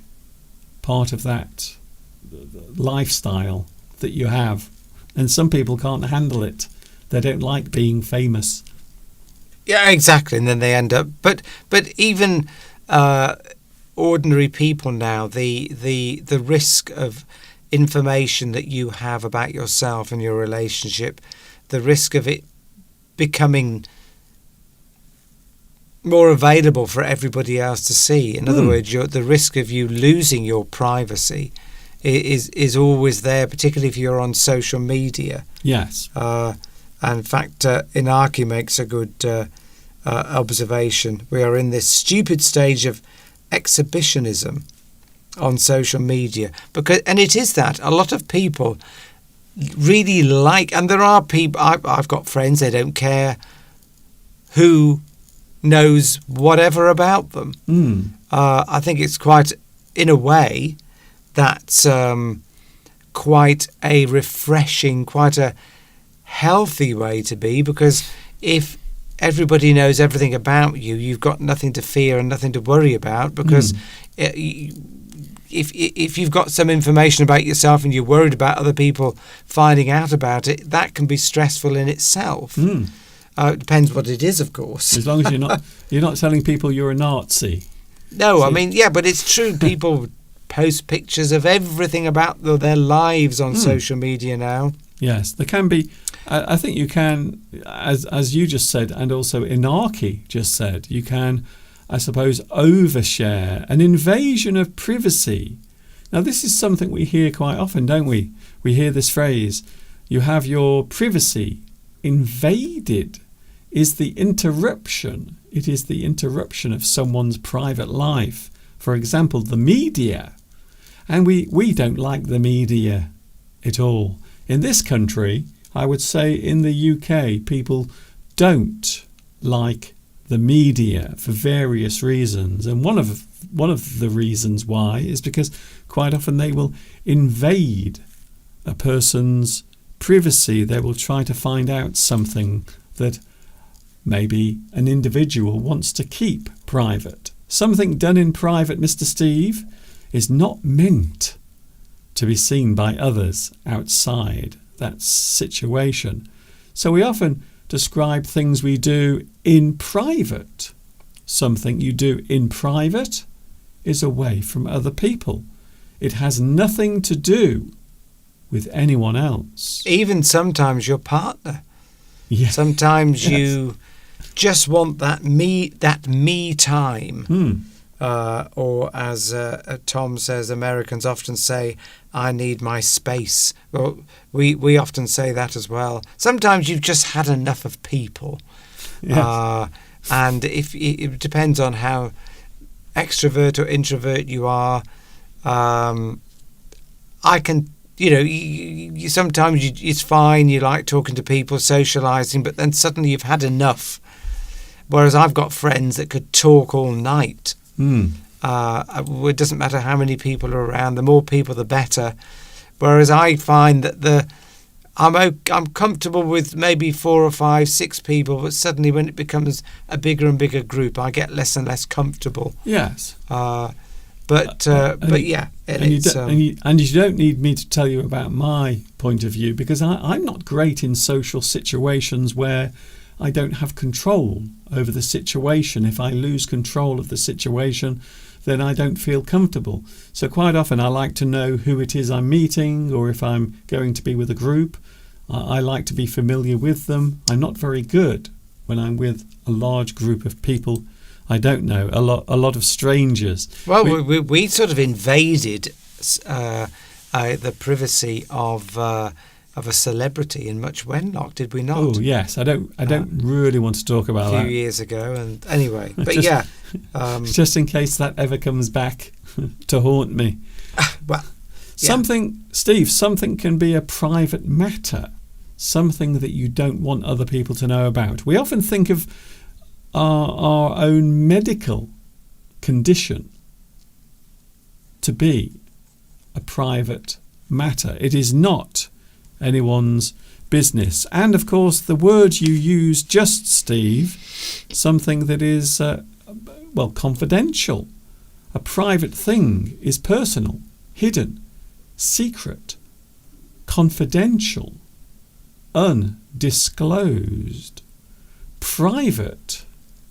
part of that lifestyle that you have. And some people can't handle it. They don't like being famous. Yeah, exactly. And then they end up, but even ordinary people now, the risk of information that you have about yourself and your relationship, the risk of it becoming more available for everybody else to see. In other words, the risk of you losing your privacy is always there, particularly if you're on social media. Yes. And in fact, Inaki makes a good observation. We are in this stupid stage of exhibitionism on social media, and it is that a lot of people really like, and there are people, I've got friends, they don't care who knows whatever about them. I think it's quite, in a way, that's quite a refreshing, quite a healthy way to be, because if everybody knows everything about you, you've got nothing to fear and nothing to worry about, because if you've got some information about yourself and you're worried about other people finding out about it, that can be stressful in itself. It depends what it is, of course. As long as you're not telling people you're a Nazi. No, I mean, yeah, but it's true. People post pictures of everything about their lives on social media now. Yes, there can be. I think you can, as you just said, and also Inaki just said, you can, I suppose, overshare, an invasion of privacy. Now, this is something we hear quite often, don't we? We hear this phrase, you have your privacy invaded. Is the interruption. It is the interruption of someone's private life. For example, the media. And we don't like the media at all. In this country, I would say in the UK, people don't like the media for various reasons. And one of the reasons why is because quite often they will invade a person's privacy. They will try to find out something that maybe an individual wants to keep private. Something done in private, Mr. Steve, is not meant to be seen by others outside that situation. So we often describe things we do in private. Something you do in private is away from other people. It has nothing to do with anyone else. Even sometimes your partner. Yes. Sometimes you just want that me time. Or as Tom says, Americans often say, I need my space. Well, we often say that as well. Sometimes you've just had enough of people. Yes. And if it depends on how extrovert or introvert you are. I can, you sometimes it's fine, you like talking to people, socialising, but then suddenly you've had enough. Whereas I've got friends that could talk all night. It doesn't matter how many people are around, the more people the better. Whereas I find that I'm comfortable with maybe 4 or 5, 6 people, but suddenly when it becomes a bigger and bigger group, I get less and less comfortable. Yes. But yeah, and you don't need me to tell you about my point of view, because I'm not great in social situations where I don't have control over the situation. If I lose control of the situation, then I don't feel comfortable. So quite often I like to know who it is I'm meeting, or if I'm going to be with a group, I like to be familiar with them. I'm not very good when I'm with a large group of people I don't know, a lot of strangers. Well, we sort of invaded the privacy of a celebrity in Much Wenlock, did we not? Oh yes, I don't really want to talk about that. A few years ago, and anyway, but just in case that ever comes back to haunt me. Well, Something can be a private matter, something that you don't want other people to know about. We often think of our own medical condition to be a private matter. It is not anyone's business. And of course, the word you use, just Steve, something that is confidential. A private thing is personal, hidden, secret, confidential, undisclosed. Private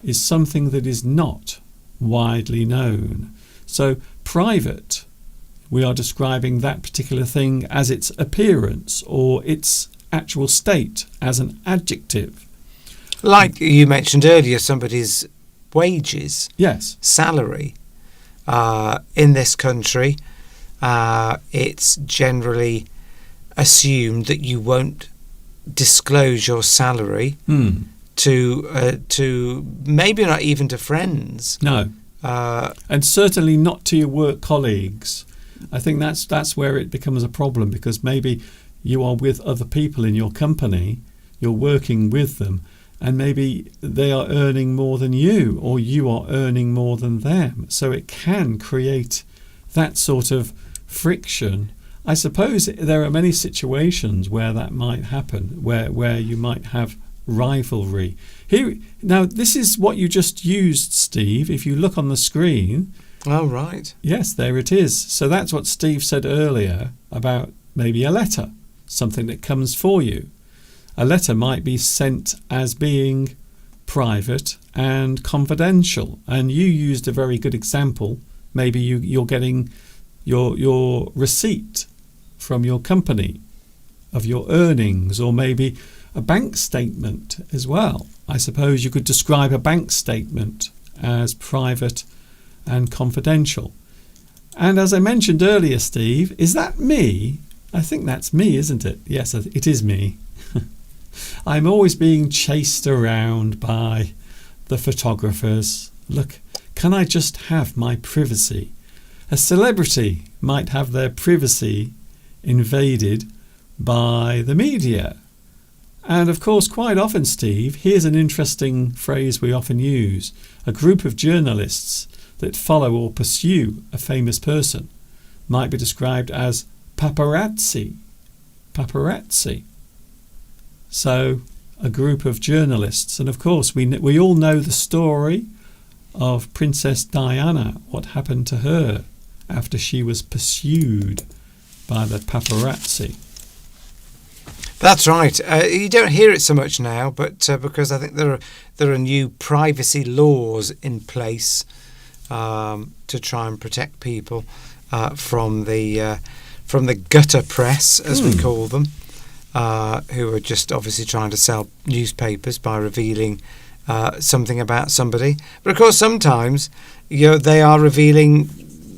is something that is not widely known. So private, we are describing that particular thing as its appearance or its actual state as an adjective. Like you mentioned earlier, somebody's wages, yes, salary. In this country, it's generally assumed that you won't disclose your salary to maybe not even to friends. No, and certainly not to your work colleagues. I think that's where it becomes a problem, because maybe you are with other people in your company, you're working with them, and maybe they are earning more than you, or you are earning more than them. So it can create that sort of friction. I suppose there are many situations where that might happen, where you might have rivalry. Here, now, this is what you just used, Steve. If you look on the screen, Oh, right. yes, there it is. So that's what Steve said earlier about maybe a letter, something that comes for you. A letter might be sent as being private and confidential, and you used a very good example. Maybe you're getting your receipt from your company of your earnings, or maybe a bank statement as well. I suppose you could describe a bank statement as private and confidential. And as I mentioned earlier, Steve, is that me? I think that's me, isn't it? Yes, it is me. I'm always being chased around by the photographers. Look, can I just have my privacy? A celebrity might have their privacy invaded by the media. And of course, quite often, Steve, here's an interesting phrase we often use. A group of journalists that follow or pursue a famous person might be described as paparazzi. Paparazzi. So, a group of journalists. And of course, we all know the story of Princess Diana, what happened to her after she was pursued by the paparazzi. That's right. You don't hear it so much now, but because I think there are new privacy laws in place to try and protect people from the gutter press, as we call them, who are just obviously trying to sell newspapers by revealing something about somebody. But of course, sometimes they are revealing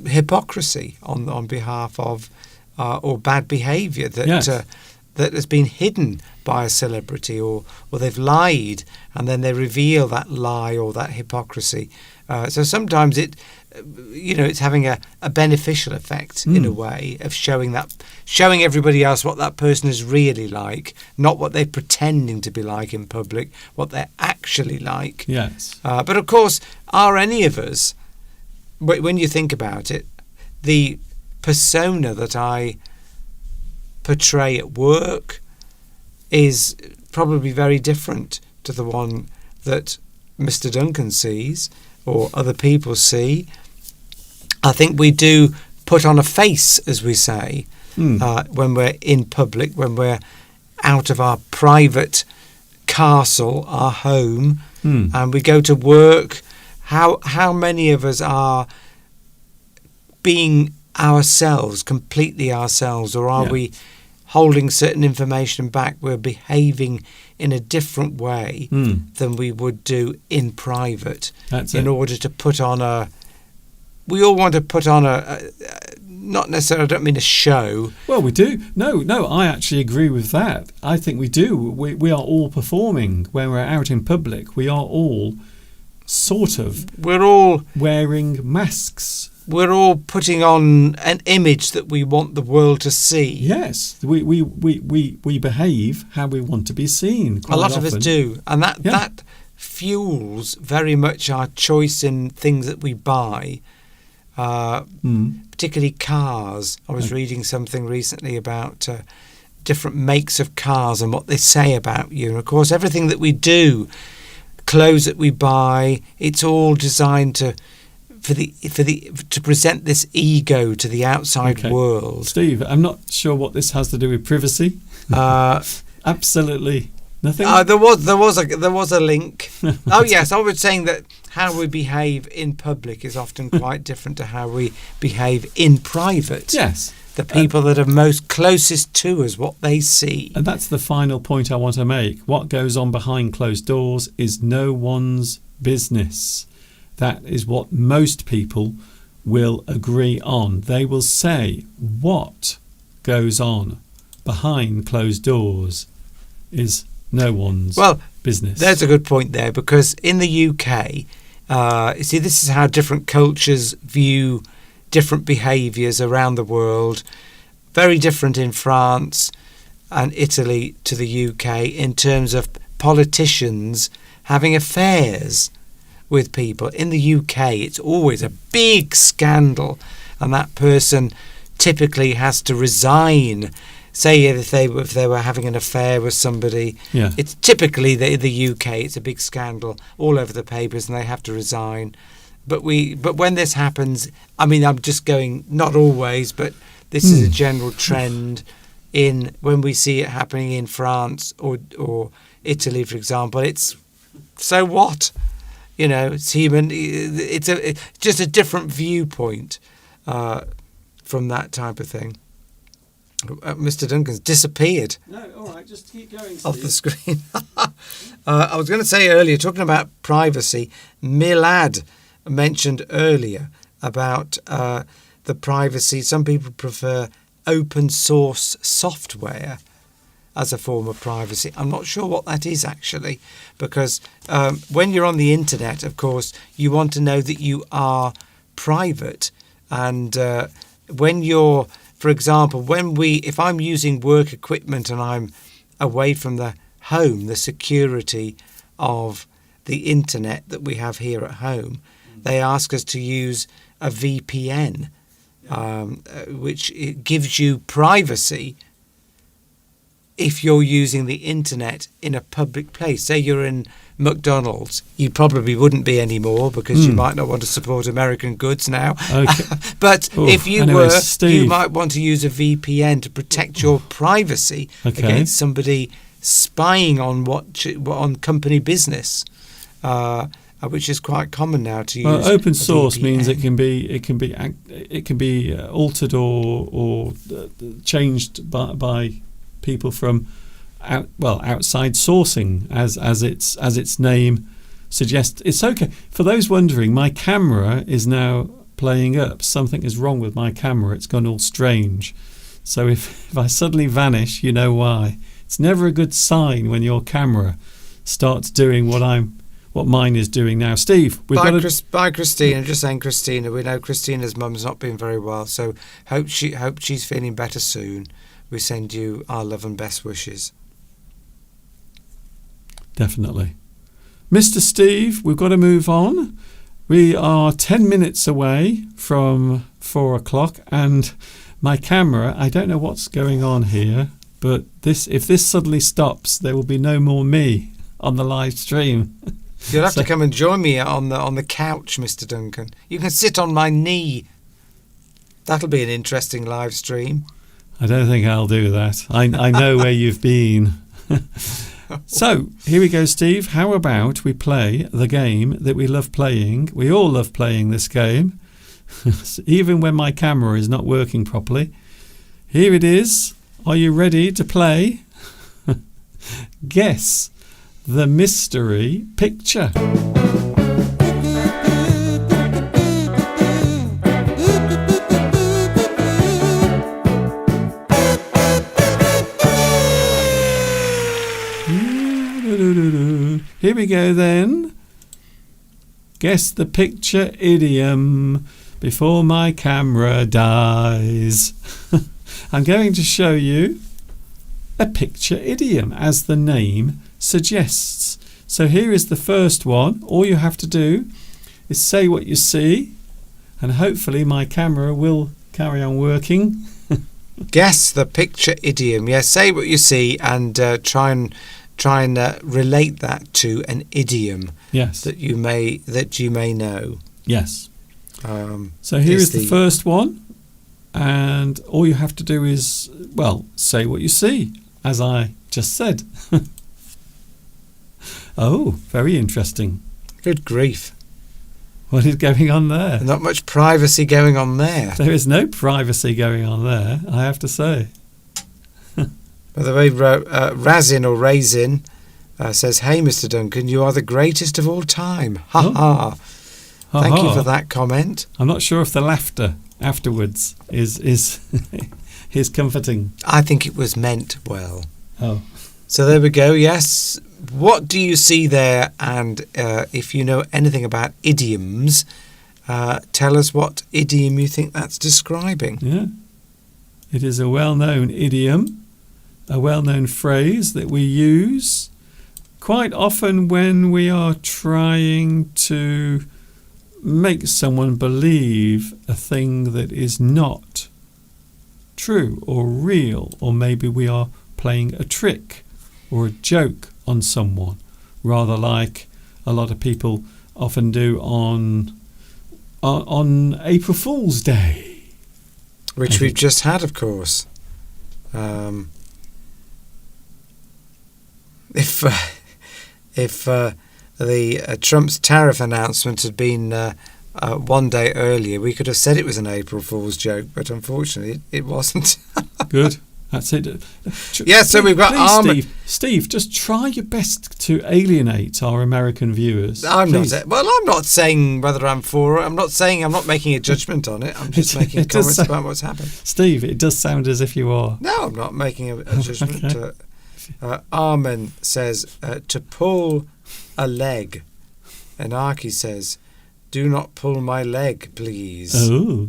hypocrisy on behalf of or bad behaviour that has been hidden by a celebrity, or they've lied and then they reveal that lie or that hypocrisy. So sometimes it's having a beneficial effect in a way of showing everybody else what that person is really like, not what they're pretending to be like in public, what they're actually like. Yes. But of course, are any of us, when you think about it, the persona that I portray at work is probably very different to the one that Mr. Duncan sees or other people see. I think we do put on a face, as we say, when we're in public, when we're out of our private castle, our home, and we go to work. How many of us are being ourselves, completely ourselves, or are we holding certain information back? We're behaving in a different way than we would do in private. Order to put on we all want to put on not necessarily, I don't mean a show. Well, we do. No, I actually agree with that. I think we do. We are all performing when we're out in public. We are all we're all wearing masks. We're all putting on an image that we want the world to see. Yes, we behave how we want to be seen. A lot of us do, and that fuels very much our choice in things that we buy, particularly cars. I was reading something recently about different makes of cars and what they say about you. And of course, everything that we do, clothes that we buy, it's all designed to present this ego to the outside world. Steve, I'm not sure what this has to do with privacy. Absolutely nothing. There was a link. Oh yes, I was saying that how we behave in public is often quite different to how we behave in private. Yes. The people that are most closest to us, what they see. And that's the final point I want to make. What goes on behind closed doors is no one's business. That is what most people will agree on. They will say what goes on behind closed doors is no one's business. There's a good point there, because in the UK, you see, this is how different cultures view different behaviours around the world. Very different in France and Italy to the UK in terms of politicians having affairs with people. In the UK, it's always a big scandal, and that person typically has to resign say if they were having an affair with somebody. Yeah. It's typically the UK. It's a big scandal all over the papers, and they have to resign. But when this happens, I mean, I'm just going, not always, but this is a general trend in when we see it happening in France or Italy, for example. It's so what, it's human. It's just a different viewpoint from that type of thing. Mr. Duncan's disappeared. No, all right, just keep going, Steve. Off the screen. I was going to say earlier, talking about privacy, Milad mentioned earlier about the privacy. Some people prefer open source software as a form of privacy. I'm not sure what that is actually, because when you're on the internet, of course, you want to know that you are private. And when you're, for example, if I'm using work equipment and I'm away from the home, the security of the internet that we have here at home, they ask us to use a VPN, which it gives you privacy if you're using the internet in a public place. Say you're in McDonald's, you probably wouldn't be anymore because you might not want to support American goods now. Okay. But if you anyway, were, Steve, you might want to use a VPN to protect your privacy against somebody spying on company business. Which is quite common now to use. Well, open source VPN. means it can be altered or changed by people from outside sourcing, as its name suggests. It's okay. For those wondering, my camera is now playing up. Something is wrong with my camera. It's gone all strange. So if I suddenly vanish, you know why. It's never a good sign when your camera starts doing what mine is doing now. Steve, Bye, Christina. Just saying, Christina. We know Christina's mum's not been very well, so hope she's feeling better soon. We send you our love and best wishes. Definitely. Mr. Steve, we've got to move on. We are 10 minutes away from 4 o'clock, and my camera, I don't know what's going on here, but if this suddenly stops, there will be no more me on the live stream. You'll have to come and join me on the couch, Mr. Duncan. You can sit on my knee. That'll be an interesting live stream. I don't think I'll do that. I know where you've been. So, here we go, Steve. How about we play the game that we love playing? We all love playing this game, even when my camera is not working properly. Here it is. Are you ready to play? Guess the mystery picture. Here we go then. Guess the picture idiom before my camera dies. I'm going to show you a picture idiom, as the name suggests. So here is the first one. All you have to do is say what you see, and hopefully my camera will carry on working. Guess the picture idiom. Yes, say what you see and try and relate that to an idiom. Yes. that you may know. Yes. So here is the first one, and all you have to do is, say what you see, as I just said. Oh, very interesting. Good grief. What is going on there? Not much privacy going on there. There is no privacy going on there, I have to say. By the way, Razin or Raisin says, "Hey, Mr. Duncan, you are the greatest of all time." Ha ha. Thank you for that comment. I'm not sure if the laughter afterwards is is comforting. I think it was meant well. Oh. So there we go. Yes. What do you see there? And if you know anything about idioms, tell us what idiom you think that's describing. Yeah. It is a well-known idiom, a well-known phrase that we use quite often when we are trying to make someone believe a thing that is not true or real, or maybe we are playing a trick or a joke on someone, rather like a lot of people often do on April Fool's Day. Which we've just had, of course. If the Trump's tariff announcement had been one day earlier, we could have said it was an April Fool's joke, but unfortunately it wasn't. Good. That's it. Yeah, so we've got Armin. Steve, just try your best to alienate our American viewers. I'm not saying whether I'm for it. I'm not making a judgment on it. I'm just making comments about what's happened. Steve, it does sound as if you are. No, I'm not making a judgment. Okay. Armin says to pull a leg, and Archie says, "Do not pull my leg, please." Oh.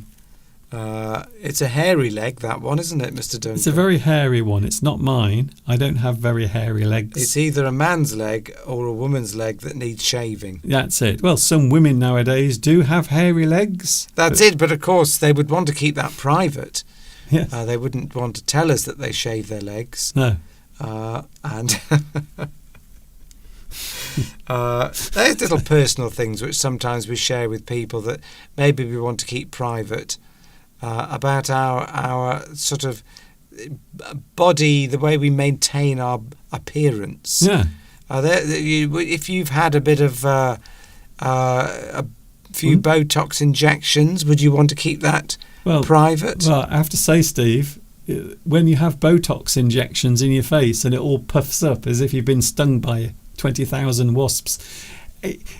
It's a hairy leg, that one, isn't it, Mr. Duncan? It's a very hairy one. It's not mine. I don't have very hairy legs. It's either a man's leg or a woman's leg that needs shaving. That's it. Well, some women nowadays do have hairy legs. That's it, but of course they would want to keep that private. Yes. They wouldn't want to tell us that they shave their legs. No. And there's little personal things which sometimes we share with people that maybe we want to keep private. About our sort of body, the way we maintain our appearance. Yeah. If you've had a bit of a few Botox injections, would you want to keep that private? Well, I have to say, Steve, when you have Botox injections in your face and it all puffs up as if you've been stung by 20,000 wasps,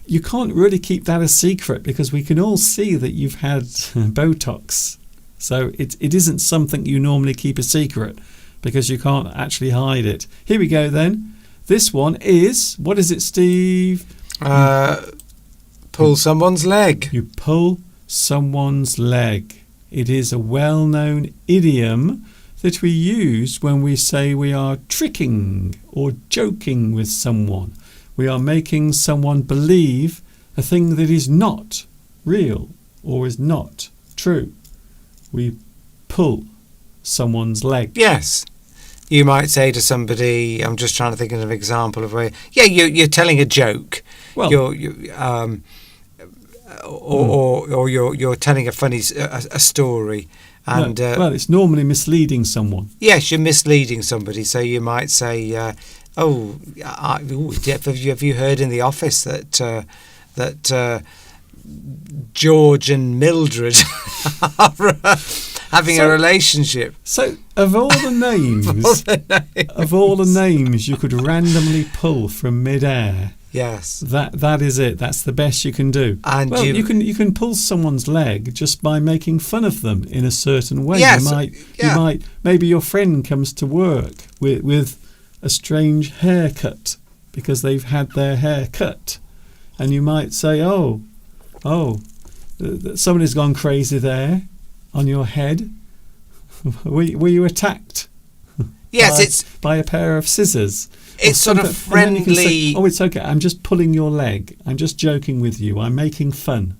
you can't really keep that a secret because we can all see that you've had Botox. So it isn't something you normally keep a secret because you can't actually hide it. Here we go then. This one is, what is it, Steve? Pull someone's leg. You pull someone's leg. It is a well-known idiom that we use when we say we are tricking or joking with someone. We are making someone believe a thing that is not real or is not true. We pull someone's leg. Yes. You might say to somebody, I'm just trying to think of an example of where, you're telling a joke. Well, or you're telling a funny a story. And well, it's normally misleading someone. Yes, you're misleading somebody. So you might say, have you heard in the office that George and Mildred are having a relationship? So, of all the names you could randomly pull from midair, yes, that is it. That's the best you can do. And you can pull someone's leg just by making fun of them in a certain way. Yes, you might maybe your friend comes to work with a strange haircut because they've had their hair cut, and you might say, "Oh, somebody's gone crazy there on your head. Were you attacked?" Yes, by a pair of scissors. It's sort of friendly. Say, it's okay. I'm just pulling your leg. I'm just joking with you. I'm making fun.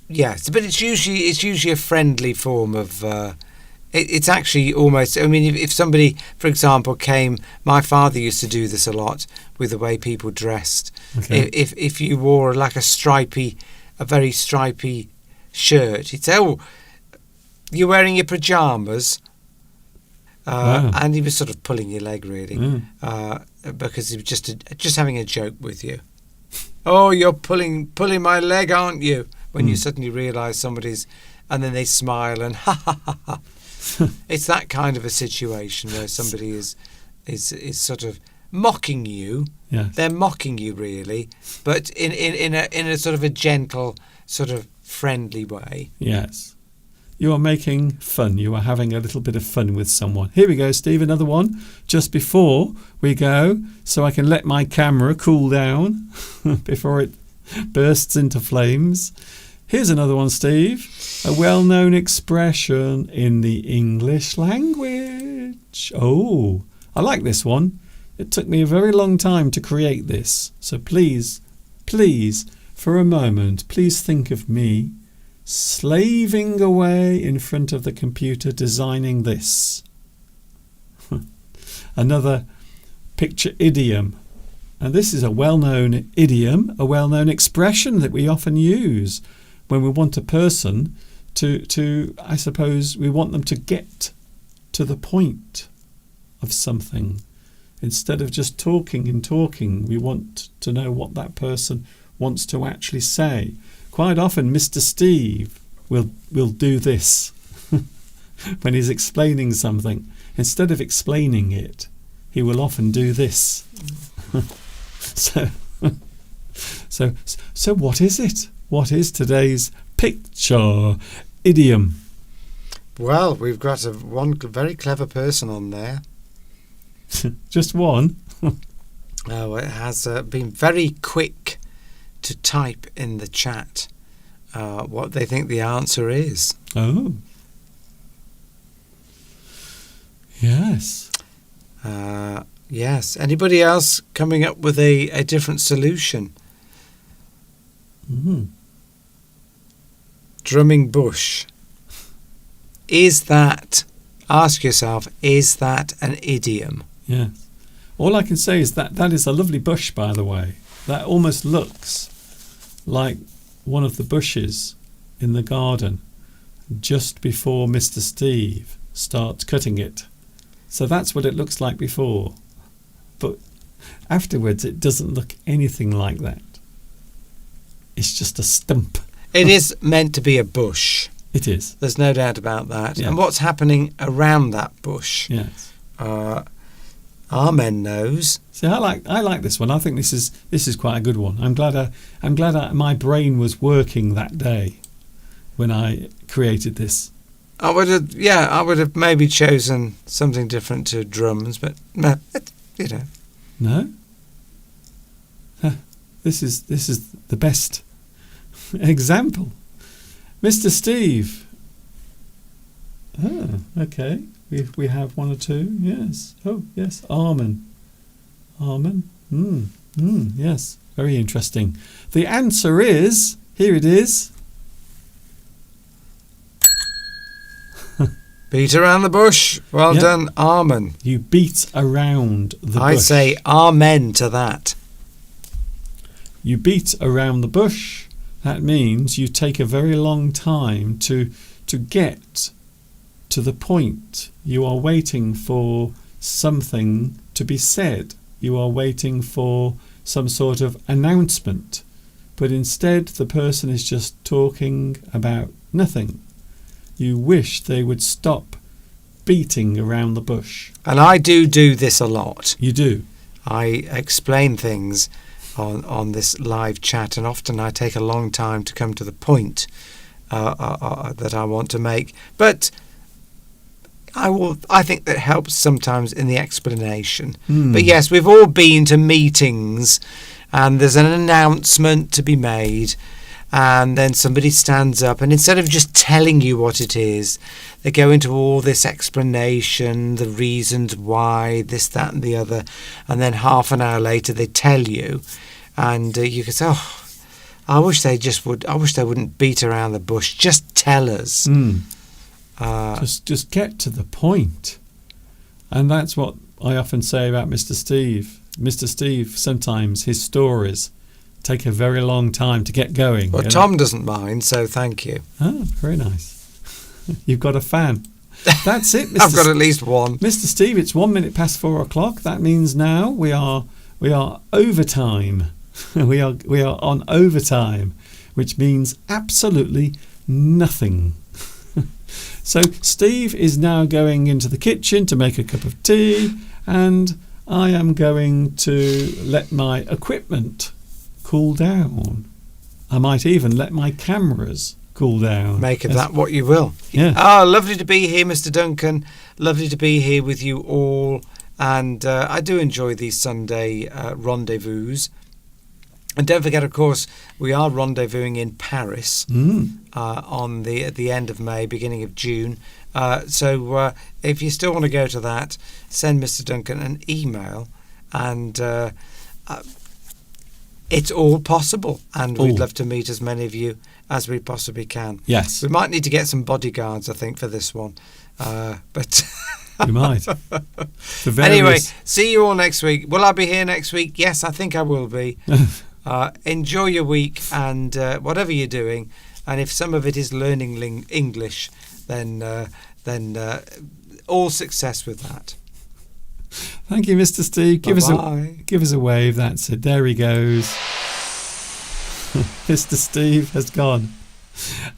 Yes, but it's usually a friendly form of. It's actually almost. I mean, if somebody, for example, came. My father used to do this a lot with the way people dressed. Okay. If you wore like a very stripy shirt, he'd say, "Oh, you're wearing your pajamas." Wow. And he was sort of pulling your leg, really, because he was just having a joke with you. "Oh, you're pulling my leg, aren't you?" When you suddenly realise somebody's, and then they smile and ha ha ha ha. It's that kind of a situation where somebody is sort of mocking you. Yes. They're mocking you, really, but in a sort of a gentle, sort of friendly way. Yes. You are making fun. You are having a little bit of fun with someone. Here we go, Steve, another one. Just before we go, so I can let my camera cool down before it bursts into flames. Here's another one, Steve. A well-known expression in the English language. Oh, I like this one. It took me a very long time to create this. So please, for a moment, please think of me slaving away in front of the computer designing this. Another picture idiom. And this is a well-known idiom, a well-known expression that we often use when we want a person to I suppose, we want them to get to the point of something. Instead of just talking and talking, we want to know what that person wants to actually say. Quite often, Mr. Steve will do this when he's explaining something. Instead of explaining it, he will often do this. So what is it? What is today's picture idiom? Well, we've got one very clever person on there. Just one? Oh, it has been very quick to type in the chat what they think the answer is. Oh. Yes. Yes. Anybody else coming up with a different solution? Mm. Drumming bush. Is that, ask yourself, is that an idiom? Yes. All I can say is that is a lovely bush, by the way. That almost looks like one of the bushes in the garden just before Mr. Steve starts cutting it. So that's what it looks like before. But afterwards it doesn't look anything like that. It's just a stump. It is meant to be a bush. It is. There's no doubt about that. Yeah. And what's happening around that bush? Yes. Armen knows. See, I like this one. I think this is quite a good one. I'm glad my brain was working that day when I created this. I would have maybe chosen something different to drums, but you know. No? This is the best example. Mr. Steve. Oh, okay. We have one or two. Yes. Oh, yes. Armen. Yes. Very interesting. The answer is, here it is. Beat around the bush. Well done, Armen. You beat around the bush. I say amen to that. You beat around the bush. That means you take a very long time to get to the point. You are waiting for something to be said. You are waiting for some sort of announcement. But instead, the person is just talking about nothing. You wish they would stop beating around the bush. And I do this a lot. You do. I explain things on this live chat, and often I take a long time to come to the point that I want to make. But I think that helps sometimes in the explanation. But yes, we've all been to meetings and there's an announcement to be made, and then somebody stands up, and instead of just telling you what it is, they go into all this explanation, the reasons why, this, that and the other, and then half an hour later they tell you, and you can say, oh, I wish they wouldn't beat around the bush, just tell us. Just get to the point. And that's what I often say about Mr. Steve. Mr. Steve, sometimes his stories take a very long time to get going. Well, Tom doesn't mind, so thank you. Oh, very nice. You've got a fan. That's it, Mr. I've got at least one. Mr. Steve, it's 1 minute past 4 o'clock. That means now we are overtime. we are on overtime, which means absolutely nothing. So Steve is now going into the kitchen to make a cup of tea, and I am going to let my equipment cool down. I might even let my cameras cool down. Make of that what you will. Yeah. Lovely to be here, Mr. Duncan. Lovely to be here with you all. And I do enjoy these Sunday rendezvous. And don't forget, of course, we are rendezvousing in Paris at the end of May, beginning of June. So if you still want to go to that, send Mr. Duncan an email, and it's all possible, and we'd All. love to meet as many of you as we possibly can. Yes, We might need to get some bodyguards, I think, for this one. But we might. For various... anyway, see you all next week. Will I be here next week? Yes, I think I will be. Enjoy your week and whatever you're doing. And if some of it is learning English, then all success with that. Thank you, Mr. Steve. Give Bye-bye. us a wave. That's it. There he goes. Mr. Steve has gone.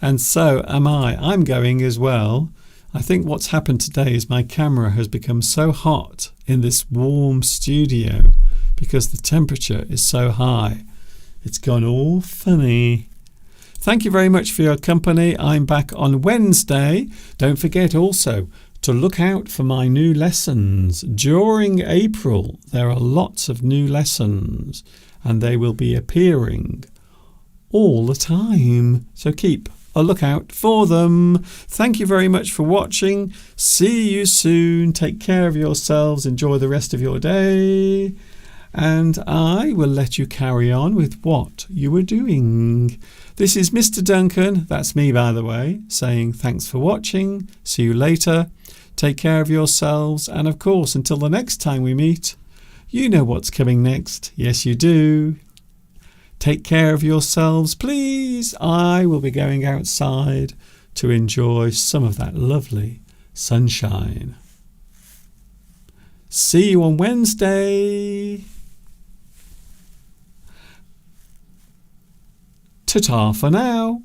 And so am I. I'm going as well. I think what's happened today is my camera has become so hot in this warm studio because the temperature is so high. It's gone all funny. Thank you very much for your company. I'm back on Wednesday. Don't forget also to look out for my new lessons. During April, there are lots of new lessons and they will be appearing all the time. So keep a lookout for them. Thank you very much for watching. See you soon. Take care of yourselves. Enjoy the rest of your day. And I will let you carry on with what you were doing. This is Mr. Duncan, that's me by the way, saying thanks for watching. See you later. Take care of yourselves. And of course, until the next time we meet, you know what's coming next. Yes, you do. Take care of yourselves, please. I will be going outside to enjoy some of that lovely sunshine. See you on Wednesday. Ta-ta for now.